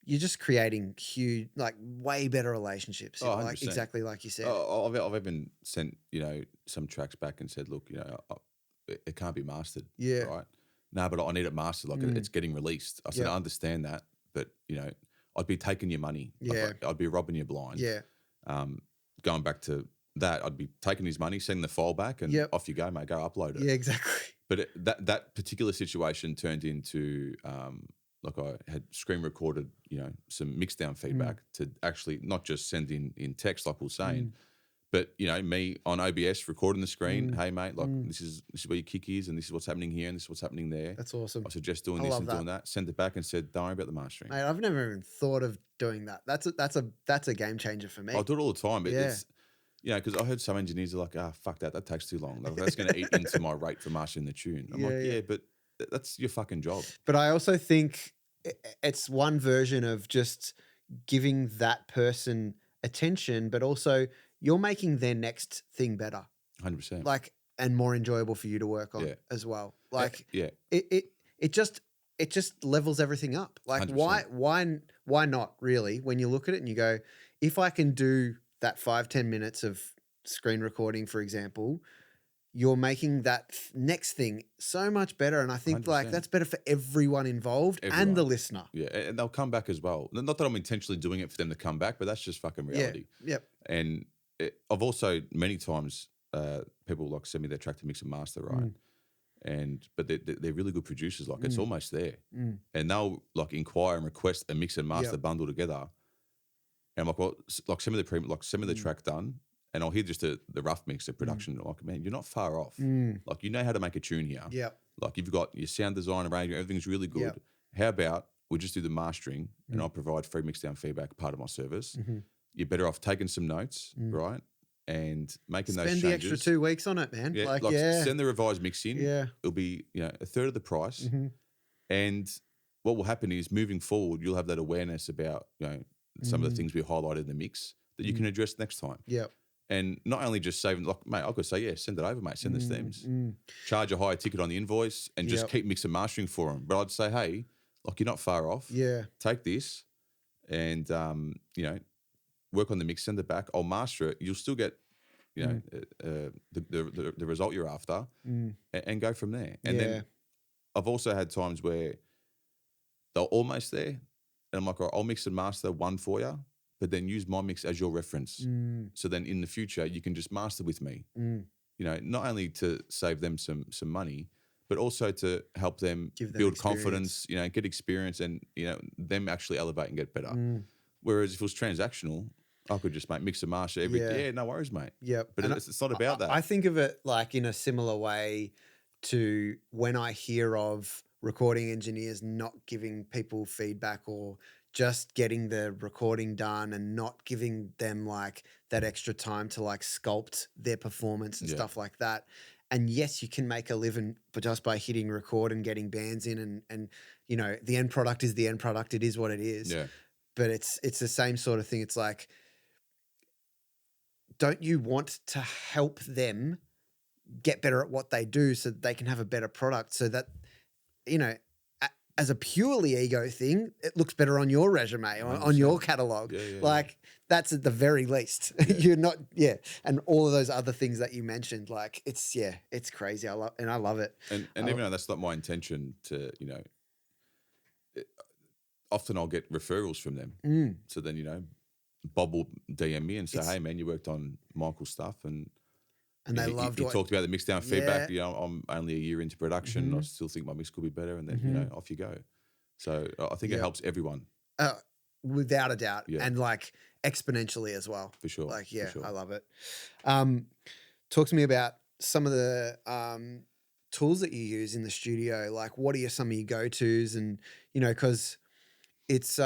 you're just creating huge, like way better relationships. Oh, like 100%. exactly like you said. Oh, I've even sent some tracks back and said, look, it can't be mastered. Yeah. Right. No, but I need it mastered. Like it's getting released. I said, I understand that, but I'd be taking your money. Yeah. I'd be robbing you blind. Yeah. Going back to that, I'd be taking his money, sending the file back, and off you go, mate. Go upload it. Yeah, exactly. But that particular situation turned into like I had screen recorded, some mix down feedback to actually not just send in text like we were saying, but me on OBS recording the screen. Hey mate, like this is where your kick is, and this is what's happening here, and this is what's happening there. That's awesome. I suggest doing this and doing that. Send it back and said, don't worry about the mastering. Mate, I've never even thought of doing that. That's a game changer for me. I do it all the time. It's because I heard some engineers are like, fuck that takes too long. Like, that's going to eat into my rate for mastering the tune. I'm like, but that's your fucking job. But I also think it's one version of just giving that person attention, but also you're making their next thing better. 100%. Like, and more enjoyable for you to work on as well. Like, it just levels everything up. Like, 100%. why not really? When you look at it and you go, if I can do that 5-10 minutes of screen recording, for example, you're making that next thing so much better. And I think 100%. like that's better for everyone involved and the listener. Yeah. And they'll come back as well. Not that I'm intentionally doing it for them to come back, but that's just fucking reality. Yeah. Yep. And I've also many times people like send me their track to mix and master, right? But they're really good producers. Like it's almost there. And they'll like inquire and request a mix and master bundle together. And I'm like, well, like send me the track done. And I'll hear just the rough mix of production. Like, man, you're not far off. Like, you know how to make a tune here. Yeah. Like, you've got your sound design, arrangement, everything's really good. Yep. How about we just do the mastering and I'll provide free mix down feedback, part of my service. You're better off taking some notes, right? And making those changes. Spend the extra 2 weeks on it, man. Yeah, send the revised mix in. Yeah. It'll be, a third of the price. And what will happen is moving forward, you'll have that awareness about, some of the things we highlighted in the mix that you can address next time. Yeah. And not only just saving, like, mate, I could say, send it over, mate, send the stems. Charge a higher ticket on the invoice and just keep mix and mastering for them. But I'd say, hey, like, you're not far off. Yeah. Take this and, work on the mix, send it back. I'll master it. You'll still get, the result you're after and go from there. And then I've also had times where they're almost there. And I'm like, all right, I'll mix and master one for you, but then use my mix as your reference. So then in the future, you can just master with me. Not only to save them some money, but also to help them build confidence, get experience and, them actually elevate and get better. Whereas if it was transactional, I could just mix and master every day. Yeah, no worries, mate. Yep. But it's not about that. I think of it like in a similar way to when I hear of recording engineers not giving people feedback or just getting the recording done and not giving them like that extra time to like sculpt their performance and stuff like that. And yes, you can make a living just by hitting record and getting bands in and the end product is the end product. It is what it is. Yeah. But it's the same sort of thing. It's like, don't you want to help them get better at what they do so that they can have a better product so that, as a purely ego thing, it looks better on your resume, on your catalog. Like that's at the very least. You're not, and all of those other things that you mentioned, like it's crazy. I love it. And even though that's not my intention to, often I'll get referrals from them. So then, Bob will DM me and say, hey man, you worked on Michael's stuff and they loved he talked about the mix down feedback. I'm only a year into production. I still think my mix could be better. And then, off you go. So I think it helps everyone. Without a doubt. Yeah. And like exponentially as well. For sure. I love it. Talk to me about some of the tools that you use in the studio. Like, what are some of your go-tos? And, you know, because it's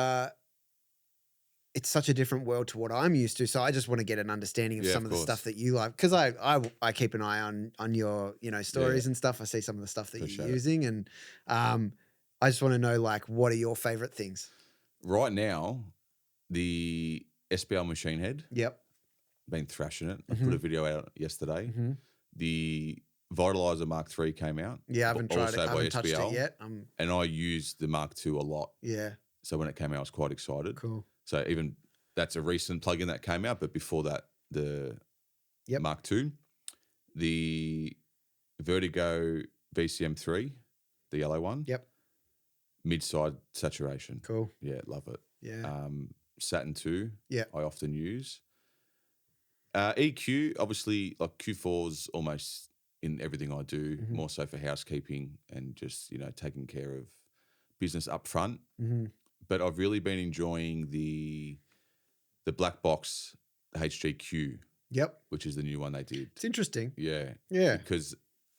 such a different world to what I'm used to. So I just want to get an understanding of some of the stuff that you like. Because I keep an eye on your, you know, stories and stuff. I see some of the stuff that you're using. And I just want to know, like, what are your favorite things? Right now, the SBL machine head. Yep. Been thrashing it. I put a video out yesterday. The Vitalizer Mark III came out. Yeah, I haven't tried it. I haven't touched it yet. And I used the Mark II a lot. Yeah. So when it came out, I was quite excited. Cool. So even that's a recent plugin that came out, but before that, the Mark II, the Vertigo VCM3, the yellow one. Yep. Mid-side saturation. Cool. Yeah, love it. Yeah. Saturn 2, I often use. EQ, obviously, like Q4's almost in everything I do, more so for housekeeping and just, you know, taking care of business up front. But I've really been enjoying the black box HGQ. Yep. Which is the new one they did. It's interesting. Yeah. Yeah. Because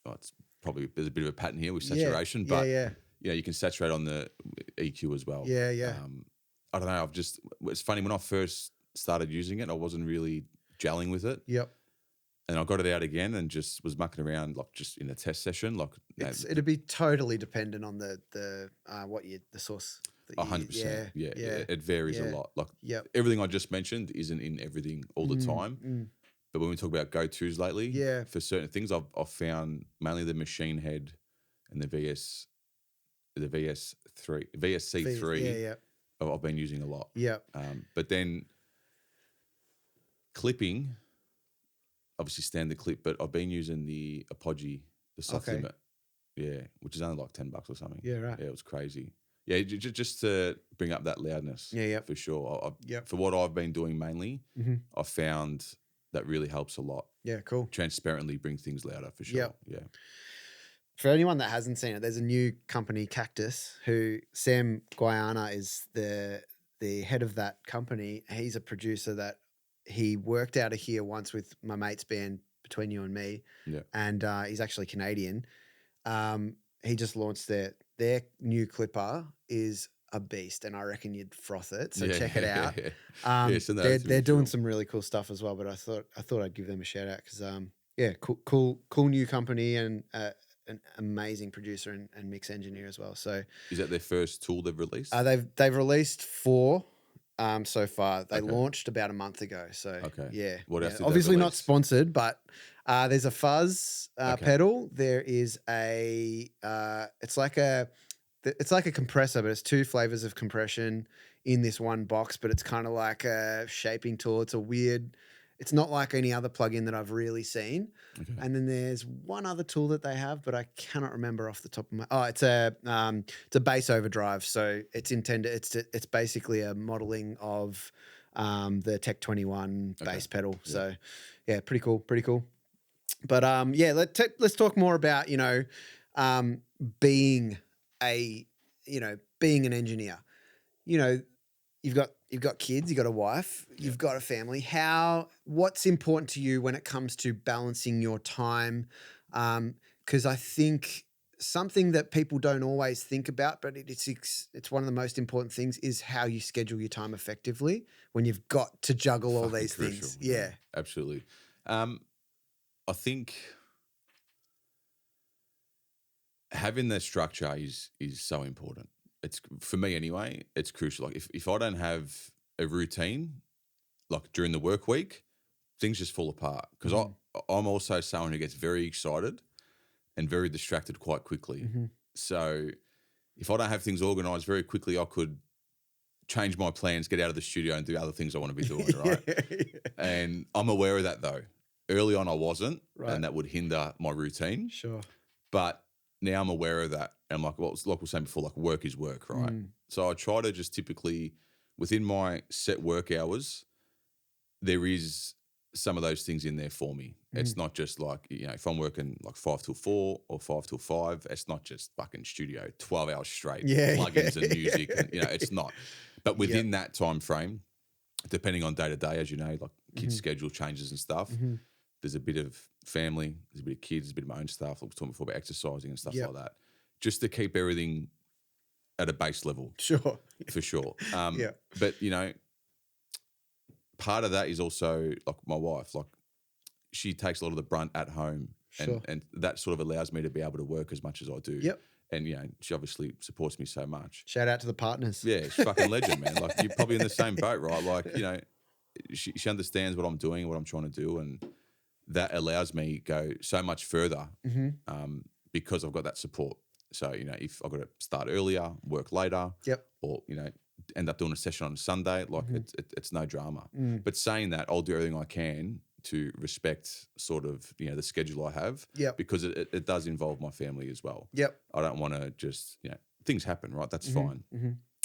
it's probably, there's a bit of a pattern here with saturation, but you know, you can saturate on the EQ as well. Yeah, yeah. I don't know. It's funny, when I first started using it, I wasn't really gelling with it. Yep. And I got it out again and just was mucking around, like, just in a test session. Like, it'd be totally dependent on the source. 100%. Yeah. It varies a lot. Like, everything I just mentioned isn't in everything all the time. But when we talk about go-tos lately, for certain things, I've found mainly the machine head and the VSC3. I've been using a lot. Yeah. But then clipping, obviously standard clip, but I've been using the Apogee, the soft limit. Yeah, which is only like $10 or something. Yeah, right. Yeah, it was crazy. Yeah, just to bring up that loudness. Yeah, for sure. For what I've been doing mainly, I've found that really helps a lot. Yeah, cool. Transparently bring things louder for sure. Yeah. For anyone that hasn't seen it, there's a new company, Cactus, who Sam Guayana is the head of that company. He's a producer that he worked out of here once with my mate's band, Between You and Me. Yeah. And he's actually Canadian. He just launched their new clipper is a beast, and I reckon you'd froth it. So check it out. They're doing some really cool stuff as well. But I thought I'd give them a shout out because cool new company and an amazing producer and mix engineer as well. So is that their first tool they've released? They've released 4 so far. They launched about a month ago. So what else? Obviously not sponsored, but there's a fuzz pedal. There is a it's like a compressor, but it's 2 flavors of compression in this one box. But it's kind of like a shaping tool. It's not like any other plugin that I've really seen. Okay. And then there's one other tool that they have, but I cannot remember off the top of my. Oh, it's a bass overdrive. So it's intended. It's basically a modeling of the Tech 21 bass pedal. Yeah. So yeah, pretty cool. But let's talk more about being an engineer. You've got kids, you've got a wife, you've got a family. What's important to you when it comes to balancing your time? Because I think something that people don't always think about, but it's one of the most important things, is how you schedule your time effectively when you've got to juggle all these things. Yeah, absolutely. I think having that structure is so important. It's, for me anyway, it's crucial. Like if I don't have a routine, like during the work week, things just fall apart. Because I'm also someone who gets very excited and very distracted quite quickly. So if I don't have things organized very quickly, I could change my plans, get out of the studio and do other things I want to be doing, right? And I'm aware of that though. Early on I wasn't, and that would hinder my routine. Sure. But now I'm aware of that. And I'm like, well, like we were saying before, like work is work, right? So I try to just typically, within my set work hours, there is some of those things in there for me. It's not just like, if I'm working like 5 till 4 or 5 till 5, it's not just fucking studio, 12 hours straight, plugins and music. And, it's not. But within that time frame, depending on day to day, as you know, like kids' schedule changes and stuff, there's a bit of family, there's a bit of kids, there's a bit of my own stuff. Like we were talking before about exercising and stuff Yep. like that, just to keep everything at a base level. Sure. For sure. Yeah. But, you know, part of that is also like my wife, like she takes a lot of the brunt at home, Sure. and that sort of allows me to be able to work as much as I do. Yep. And, you know, she obviously supports me so much. Shout out to the partners. Yeah, she's fucking legend, man. Like you're probably in the same boat, right? Like, you know, she understands what I'm doing, what I'm trying to do, and that allows me go so much further because I've got that support. So, you know, if I've got to start earlier, work later, Yep. or, you know, end up doing a session on a Sunday, like it's no drama. But saying that, I'll do everything I can to respect sort of, you know, the schedule I have. Yep. Because it does involve my family as well. Yep. I don't want to just, you know, things happen, right? That's fine.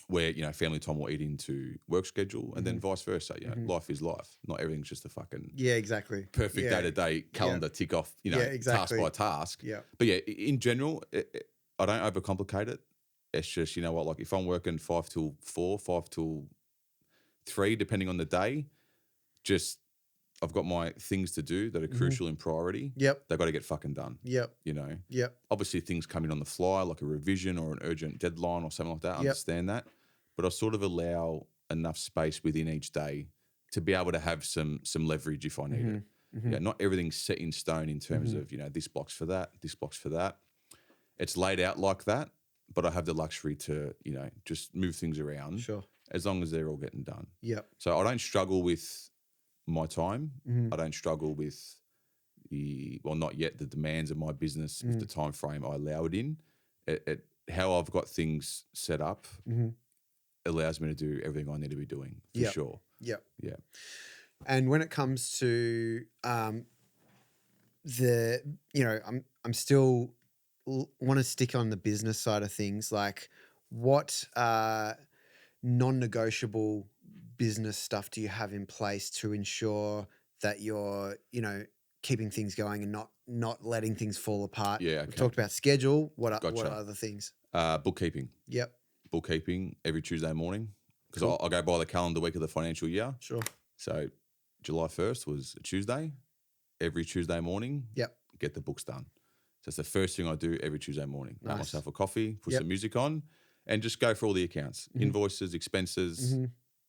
Where, you know, family time will eat into work schedule and then vice versa. You know, life is life. Not everything's just a fucking Exactly. perfect day-to-day calendar tick off, you know, task by task. Yeah. But yeah, in general, I don't overcomplicate it. It's just, you know what, like if I'm working 5 till 4, 5 till 3, depending on the day, just I've got my things to do that are crucial in priority. Yep. They've got to get fucking done. Yep. You know? Yep. Obviously things come in on the fly, like a revision or an urgent deadline or something like that. I understand that. But I sort of allow enough space within each day to be able to have some leverage if I need it. Yeah, not everything's set in stone in terms of, you know, this block's for that, this block's for that. It's laid out like that, but I have the luxury to, you know, just move things around. Sure. As long as they're all getting done. Yep. So I don't struggle with my time. I don't struggle with not yet, the demands of my business with the time frame I allow it in. How I've got things set up allows me to do everything I need to be doing for sure. Yep. Yeah. And when it comes to you know, I'm still want to stick on the business side of things. Like, what non-negotiable business stuff do you have in place to ensure that you're, you know, keeping things going and not letting things fall apart? Yeah. Okay. We talked about schedule. What are Gotcha. other things? Bookkeeping. Yep. Bookkeeping every Tuesday morning because Cool. I go by the calendar week of the financial year. Sure. So July 1st was a Tuesday. Every Tuesday morning, get the books done. So it's the first thing I do every Tuesday morning. Make myself a coffee, put some music on, and just go for all the accounts, invoices, expenses.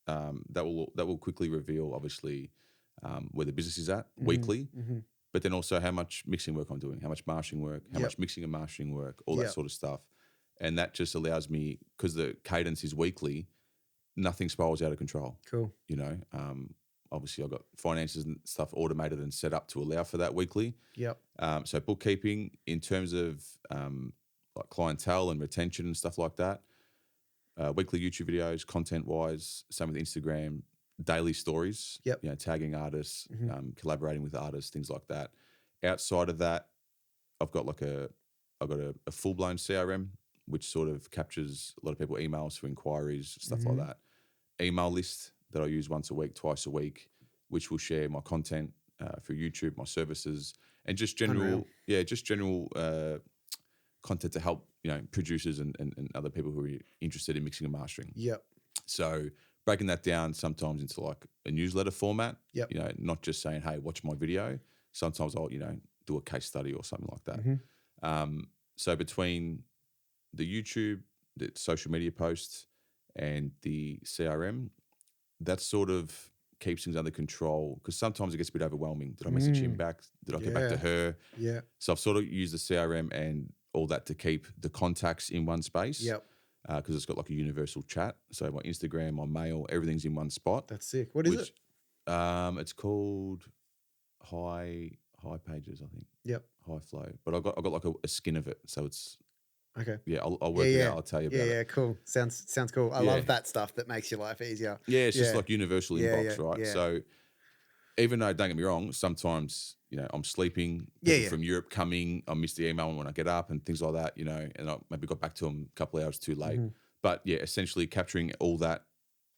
That will quickly reveal, obviously, where the business is at weekly, but then also how much mixing work I'm doing, how much mastering work, how much mixing and mastering work, all that sort of stuff. And that just allows me, because the cadence is weekly, nothing spirals out of control. Cool. You know, obviously I've got finances and stuff automated and set up to allow for that weekly. Yep. So bookkeeping in terms of like clientele and retention and stuff like that, weekly YouTube videos, content-wise, same with Instagram, daily stories, you know, tagging artists, collaborating with artists, things like that. Outside of that, I've got a full-blown CRM, which sort of captures a lot of people emails for inquiries, stuff like that. Email list that I use once a week, twice a week, which will share my content for YouTube, my services, and just general, content to help, you know, producers and other people who are interested in mixing and mastering. Yep. So breaking that down sometimes into like a newsletter format. Yep. You know, not just saying, hey, watch my video. Sometimes I'll, you know, do a case study or something like that. So between the YouTube, the social media posts, and the CRM, that sort of keeps things under control because sometimes it gets a bit overwhelming. Did I message him back? Did I get back to her? Yeah. So I've sort of used the CRM and all that to keep the contacts in one space. Yep. Because it's got like a universal chat. So my Instagram, my mail, everything's in one spot. That's sick. What is it? It's called High Pages, I think. Yep. High Flow. But I've got like a skin of it. So it's okay. Yeah, I'll work it out. I'll tell you about it. Yeah, cool. Sounds cool. I love that stuff that makes your life easier. Yeah, it's just like universal inbox, right? Yeah. So even though, don't get me wrong, sometimes, you know, I'm sleeping, people from Europe coming, I miss the email when I get up and things like that, you know, and I maybe got back to them a couple of hours too late. But yeah, essentially capturing all that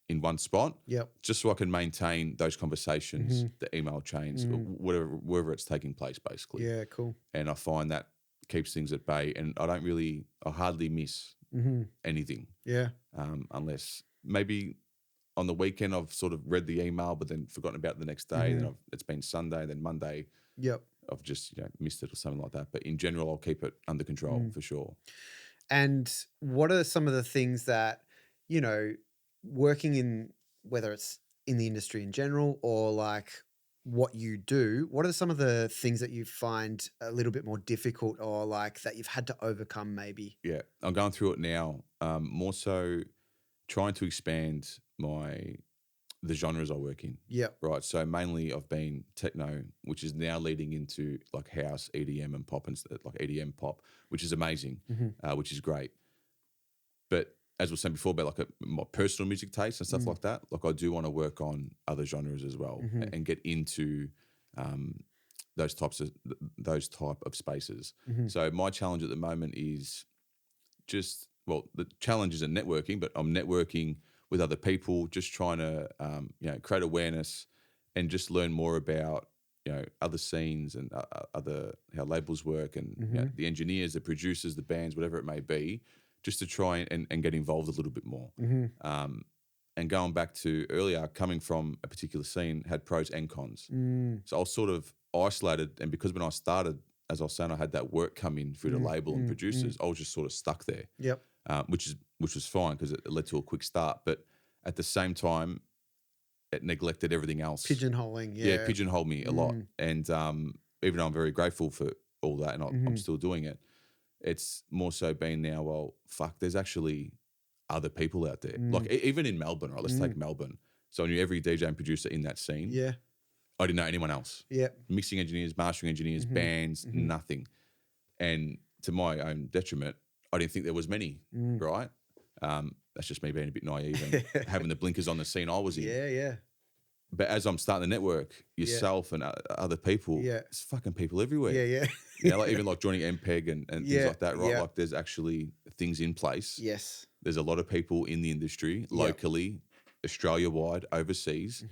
in one spot, just so I can maintain those conversations, the email chains, wherever it's taking place, basically. Yeah, cool. And I find that keeps things at bay, and I hardly miss anything. Yeah. Unless maybe on the weekend I've sort of read the email, but then forgotten about it the next day. Then it's been Sunday, then Monday. Yep. I've just missed it or something like that. But in general, I'll keep it under control for sure. And what are some of the things that, working in, whether it's in the industry in general or like what you do, what are some of the things that you find a little bit more difficult or like that you've had to overcome maybe? Yeah, I'm going through it now. More so trying to expand the genres I work in. Yep. Right. So mainly I've been techno, which is now leading into like house, EDM and pop and like EDM pop, which is amazing, which is great. But as we were saying before about like my personal music taste and stuff like that, like I do want to work on other genres as well and get into those type of spaces. So my challenge at the moment is the challenge isn't networking, but I'm networking with other people, just trying to create awareness and just learn more about other scenes and how labels work and the engineers, the producers, the bands, whatever it may be, just to try and get involved a little bit more. And going back to earlier, coming from a particular scene had pros and cons. So I was sort of isolated, and because when I started, as I was saying, I had that work come in through the label and producers, I was just sort of stuck there. Yep. Which was fine because it led to a quick start. But at the same time, it neglected everything else. Pigeonholing, Yeah, pigeonholed me a lot. And even though I'm very grateful for all that and I'm still doing it, it's more so been now, well, fuck, there's actually other people out there. Like even in Melbourne, right? Let's take Melbourne. So I knew every DJ and producer in that scene. Yeah. I didn't know anyone else. Yeah. Mixing engineers, mastering engineers, bands, nothing. And to my own detriment, I didn't think there was many, right? That's just me being a bit naive and having the blinkers on the scene I was in. Yeah, yeah. But as I'm starting to network, yourself and other people, there's fucking people everywhere. Yeah, yeah. Like even like joining MPEG and things like that, right? Like there's actually things in place. Yes. There's a lot of people in the industry, locally, Australia-wide, overseas.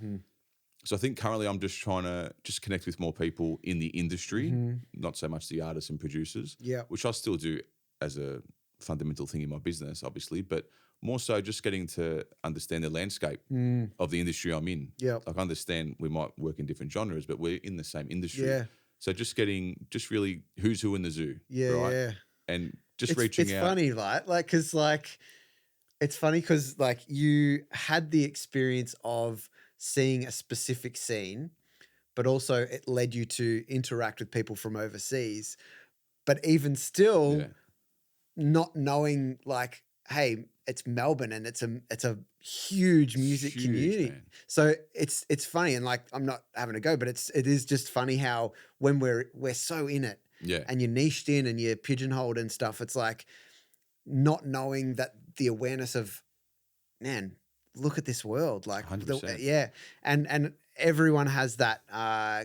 So I think currently I'm just trying to just connect with more people in the industry, not so much the artists and producers, which I still do as a fundamental thing in my business, obviously, but more so just getting to understand the landscape of the industry I'm in. Like I understand we might work in different genres, but we're in the same industry. Yeah. So just really who's who in the zoo. Right? Yeah. And just reaching out. It's funny, right? It's funny because like you had the experience of seeing a specific scene, but also it led you to interact with people from overseas. But even still, not knowing like, hey, it's Melbourne and it's a huge music community. Man. So it's funny, and like I'm not having a go, but it is just funny how when we're so in it, and you're niched in and you're pigeonholed and stuff, it's like not knowing that the awareness of, man, look at this world, like and everyone has that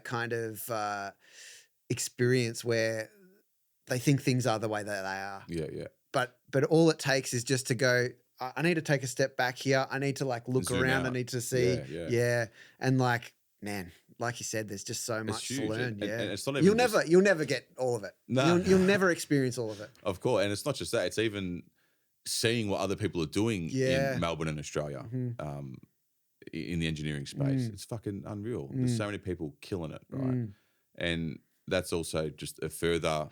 kind of experience where they think things are the way that they are. Yeah. But all it takes is just to go, I need to take a step back here. I need to like look around. Out. I need to see. Yeah. And like, man, like you said, there's just so much to learn. And it's not even you'll never get all of it. No. You'll never experience all of it. Of course. And it's not just that. It's even seeing what other people are doing in Melbourne and Australia in the engineering space. It's fucking unreal. There's so many people killing it, right? And that's also just a further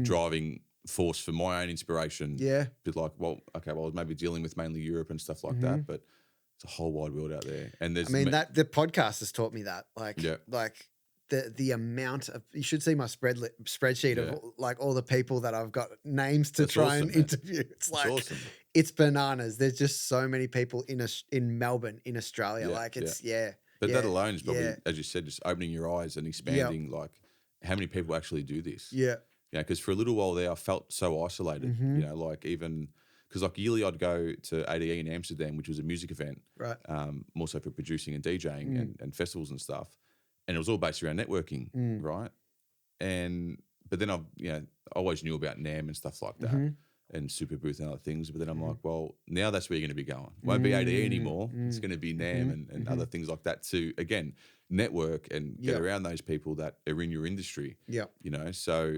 driving force for my own inspiration. Yeah. But like, well, I was maybe dealing with mainly Europe and stuff like that, but it's a whole wide world out there. And there's that the podcast has taught me that. Like the amount of, you should see my spreadsheet of like all the people that I've got names to try and interview. It's like awesome. It's bananas. There's just so many people in Melbourne, in Australia. Like it's But that alone is probably, as you said, just opening your eyes and expanding like how many people actually do this. Yeah. Yeah, because for a little while there, I felt so isolated. You know, like even because like yearly I'd go to ADE in Amsterdam, which was a music event, right? More so for producing and DJing and festivals and stuff, and it was all based around networking, right? But then I always knew about NAM and stuff like that, and Super Booth and other things. But then I'm like, well, now that's where you're going to be going. It won't be ADE anymore. It's going to be NAM and other things like that too. Again, network and get around those people that are in your industry. Yeah, you know, so.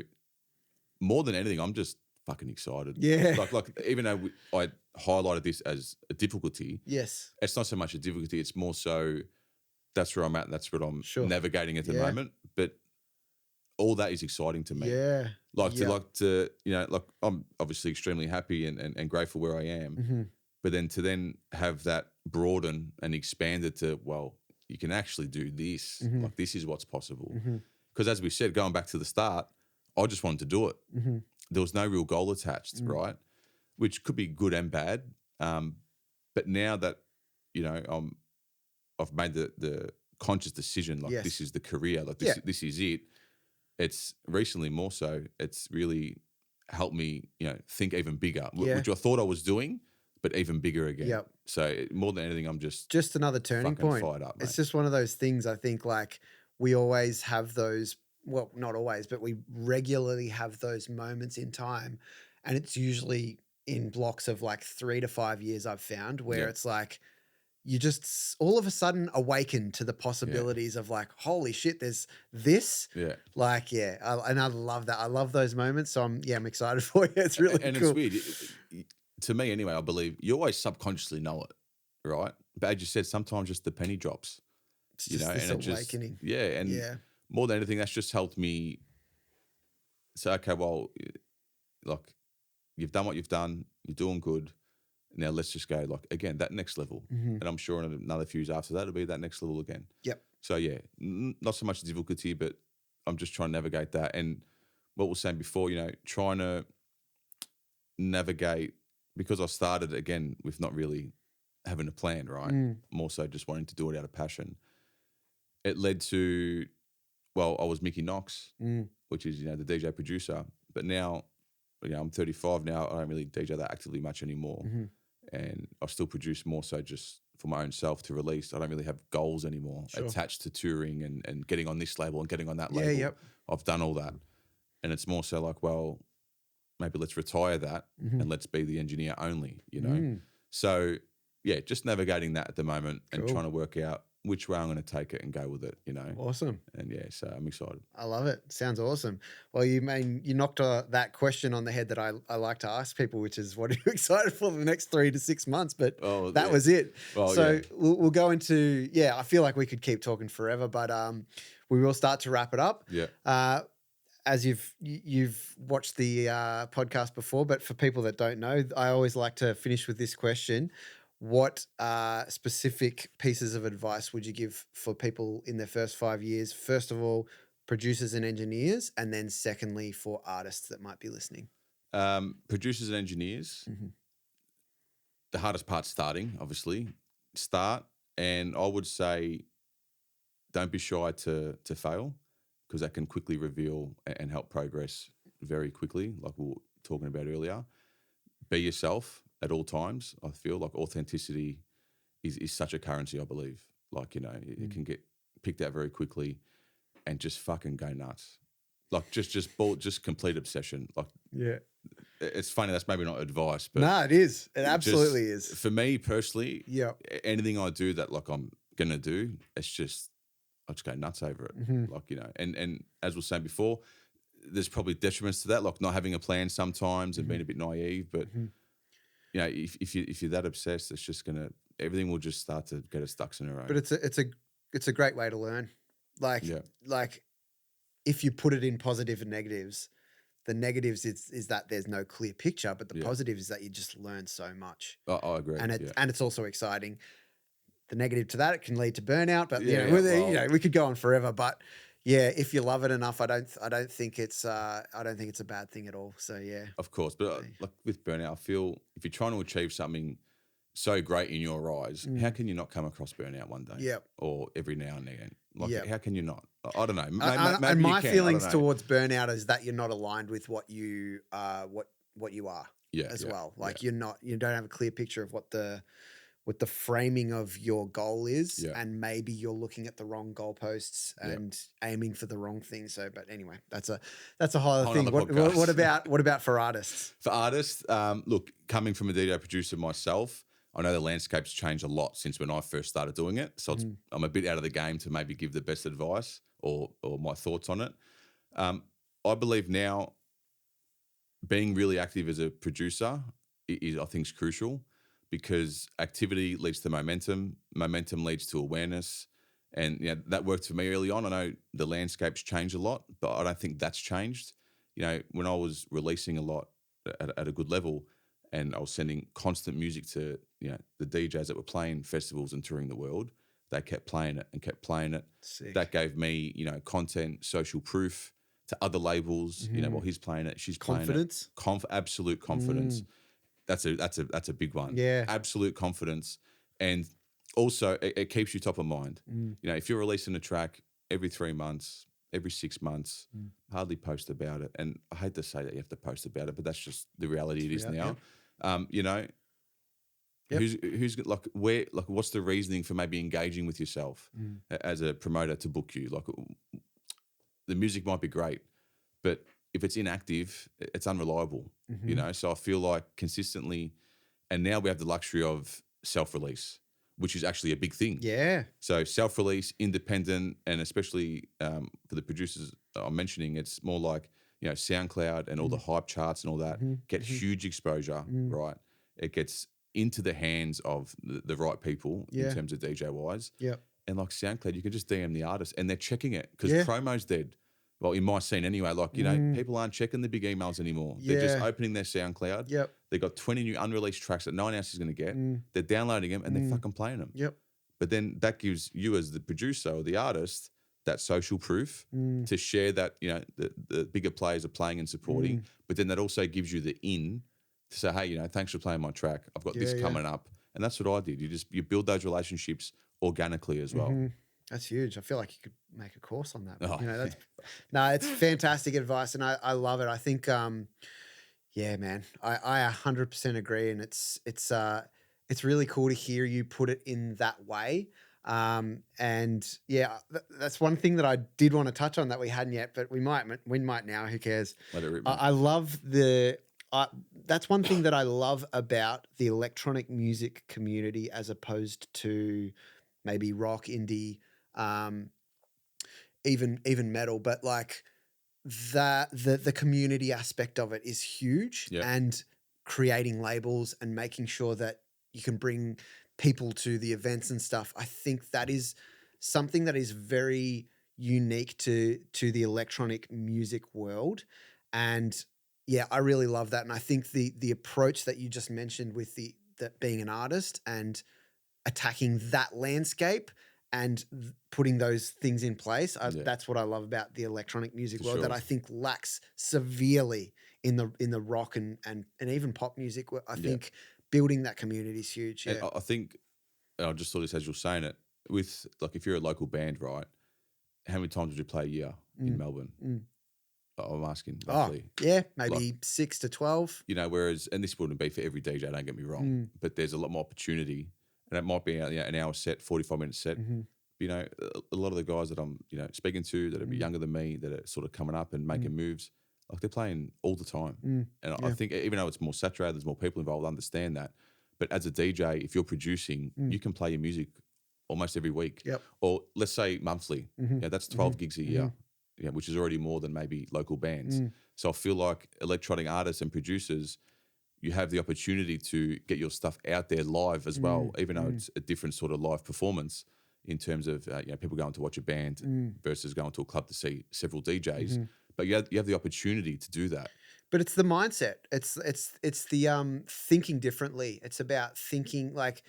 More than anything, I'm just fucking excited. Yeah. Like even though I highlighted this as a difficulty, Yes. it's not so much a difficulty. It's more so that's where I'm at. And that's what I'm Sure. navigating at the Yeah. moment. But all that is exciting to me. Yeah. Like to like I'm obviously extremely happy and grateful where I am. Mm-hmm. But then to have that broaden and expanded to, well, you can actually do this. Mm-hmm. Like this is what's possible. Mm-hmm. Because as we said, going back to the start, I just wanted to do it. Mm-hmm. There was no real goal attached, right? Which could be good and bad. But now that, I've made the conscious decision, like this is the career, like this is it. It's recently more so, it's really helped me, think even bigger, which I thought I was doing, but even bigger again. Yep. So more than anything, I'm just another turning point. Fired up, mate. It's just one of those things. I think like we always have those. Well, not always, but we regularly have those moments in time, and it's usually in blocks of like 3 to 5 years. I've found where it's like you just all of a sudden awaken to the possibilities of like, holy shit, there's this. Yeah. Like, and I love that. I love those moments. So I'm excited for you. It's really and cool. It's weird. To me, anyway, I believe you always subconsciously know it, right? But as you said, sometimes just the penny drops. It's just this awakening. More than anything, that's just helped me say, okay, well, like you've done what you've done, you're doing good. Now let's just go like again that next level, and I'm sure in another few years after that it'll be that next level again. Yep. So not so much difficulty, but I'm just trying to navigate that. And what we were saying before, trying to navigate because I started again with not really having a plan, right? More so just wanting to do it out of passion. It led to, well, I was Mickey Nox, which is the DJ producer, but now I'm 35 now. I don't really DJ that actively much anymore. And I still produce more so just for my own self to release. I don't really have goals anymore attached to touring and getting on this label and getting on that label. Yep. I've done all that. And it's more so like, well, maybe let's retire that and let's be the engineer only, So, just navigating that at the moment and trying to work out which way I'm going to take it and go with it, Awesome. And so I'm excited. I love it. Sounds awesome. Well, you knocked that question on the head that I like to ask people, which is what are you excited for the next 3 to 6 months? But that was it. Well, so we'll go into, I feel like we could keep talking forever, but we will start to wrap it up. Yeah. As you've watched the podcast before, but for people that don't know, I always like to finish with this question. What specific pieces of advice would you give for people in their first 5 years? First of all, producers and engineers, and then secondly, for artists that might be listening. Producers and engineers, the hardest part's starting, obviously. Start, and I would say don't be shy to fail because that can quickly reveal and help progress very quickly, like we were talking about earlier. Be yourself at all times. I feel like authenticity is such a currency, I believe. Like, it can get picked out very quickly and just fucking go nuts. Like just complete obsession. Like, it's funny. That's maybe not advice, but no, it is. It absolutely is. For me personally, anything I do that like I'm going to do, I just go nuts over it. Like, and as we were saying before, there's probably detriments to that, like not having a plan sometimes and being a bit naive, but if you're that obsessed, it's just everything will just start to get its ducks in a row. But it's a great way to learn. Like if you put it in positive and negatives, the negatives is that there's no clear picture, but the positive is that you just learn so much. I agree. And it's also exciting. The negative to that, it can lead to burnout, but we could go on forever, but if you love it enough, I don't think it's a bad thing at all. So of course, but like with burnout, I feel if you're trying to achieve something so great in your eyes, how can you not come across burnout one day? Yep. Or every now and again? Like, how can you not? I don't know. Maybe and my you can. feelings towards burnout is that you're not aligned with what you what you are as well. Like you don't have a clear picture of what the framing of your goal is, and maybe you're looking at the wrong goalposts and aiming for the wrong thing. So, but anyway, that's a whole other thing. What about for artists? For artists, look, coming from a DJ producer myself, I know the landscape's changed a lot since when I first started doing it. So I'm a bit out of the game to maybe give the best advice or my thoughts on it. I believe now being really active as a producer is I think is crucial, because activity leads to momentum, momentum leads to awareness. And that worked for me early on. I know the landscape's changed a lot, but I don't think that's changed. When I was releasing a lot at a good level, and I was sending constant music to the DJs that were playing festivals and touring the world, they kept playing it and kept playing it. Sick. That gave me content, social proof to other labels. While he's playing it, she's Confidence. playing it. Absolute confidence. That's a big one. Yeah. Absolute confidence. And also it keeps you top of mind. If you're releasing a track every 3 months, every 6 months, hardly post about it. And I hate to say that you have to post about it, but that's just the reality it is now. Who's like what's the reasoning for maybe engaging with yourself as a promoter to book you? Like, the music might be great, but if it's inactive, it's unreliable. So I feel like consistently, and now we have the luxury of self-release, which is actually a big thing. Yeah. So self-release, independent, and especially for the producers I'm mentioning, it's more like SoundCloud and all the hype charts and all that get huge exposure, right? It gets into the hands of the right people in terms of DJ wise. Yeah. And like SoundCloud, you can just DM the artist and they're checking it because Yeah. promo's dead. Well, in my scene anyway, like, people aren't checking the big emails anymore. Yeah. They're just opening their SoundCloud. Yep. They got 20 new unreleased tracks that no one else is going to get. They're downloading them and they're fucking playing them. Yep. But then that gives you as the producer or the artist that social proof to share that, the bigger players are playing and supporting. But then that also gives you the in to say, hey, thanks for playing my track. I've got this coming up. And that's what I did. You build those relationships organically as well. That's huge. I feel like you could make a course on that. Oh. It's fantastic advice, and I love it. I think, yeah, man, I 100% agree, and it's really cool to hear you put it in that way. And yeah, that's one thing that I did want to touch on that we hadn't yet, but we might now. Who cares? Let it rip, I love that's one thing that I love about the electronic music community as opposed to maybe rock, indie, even metal, but like the community aspect of it is huge. And creating labels and making sure that you can bring people to the events and stuff. I think that is something that is very unique to the electronic music world. And yeah, I really love that. And I think the approach that you just mentioned with that being an artist and attacking that landscape and putting those things in place, that's what I love about the electronic music world that I think lacks severely in the rock and even pop music. I think building that community is huge. Yeah. And I think, and I just thought this as you're saying it, with like if you're a local band, right? How many times would you play a year in Melbourne? I'm asking roughly. Yeah, maybe 6 to 12. Whereas, and this wouldn't be for every DJ, don't get me wrong, but there's a lot more opportunity. And it might be an hour set, 45-minute set. A lot of the guys that I'm, speaking to that are a bit younger than me, that are sort of coming up and making moves, like they're playing all the time. And I think even though it's more saturated, there's more people involved, I understand that. But as a DJ, if you're producing, you can play your music almost every week. Or let's say monthly. That's 12 gigs a year, which is already more than maybe local bands. So I feel like electronic artists and producers, you have the opportunity to get your stuff out there live as well, even though it's a different sort of live performance in terms of people going to watch a band versus going to a club to see several DJs. But you have the opportunity to do that. But it's the mindset. It's the thinking differently. It's about thinking like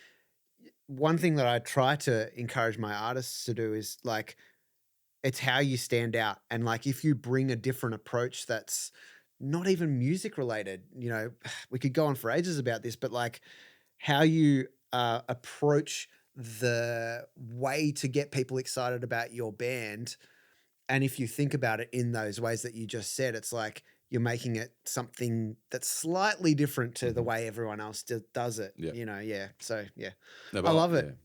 one thing that I try to encourage my artists to do is like it's how you stand out. And like if you bring a different approach that's not even music related, we could go on for ages about this, but like how you approach the way to get people excited about your band. And if you think about it in those ways that you just said, it's like you're making it something that's slightly different to the way everyone else does it. So yeah, I love it.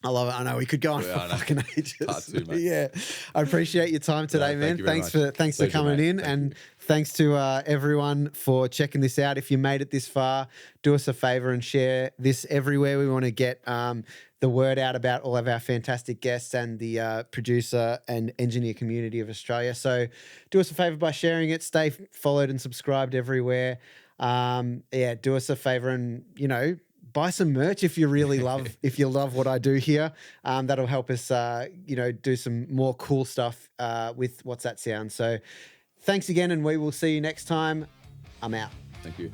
I love it. I know we could go on for fucking ages. Part two, mate. Yeah. I appreciate your time today, man. Thank you very Thanks much. for Pleasure, coming mate. in. Thank and you. Thanks to everyone for checking this out. If you made it this far, do us a favor and share this everywhere. We want to get the word out about all of our fantastic guests and the producer and engineer community of Australia. So do us a favor by sharing it. Stay followed and subscribed everywhere. Do us a favor and, buy some merch if you really love what I do here. That'll help us, do some more cool stuff with What's That Sound. So thanks again, and we will see you next time. I'm out. Thank you.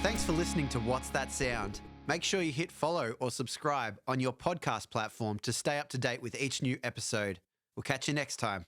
Thanks for listening to What's That Sound. Make sure you hit follow or subscribe on your podcast platform to stay up to date with each new episode. We'll catch you next time.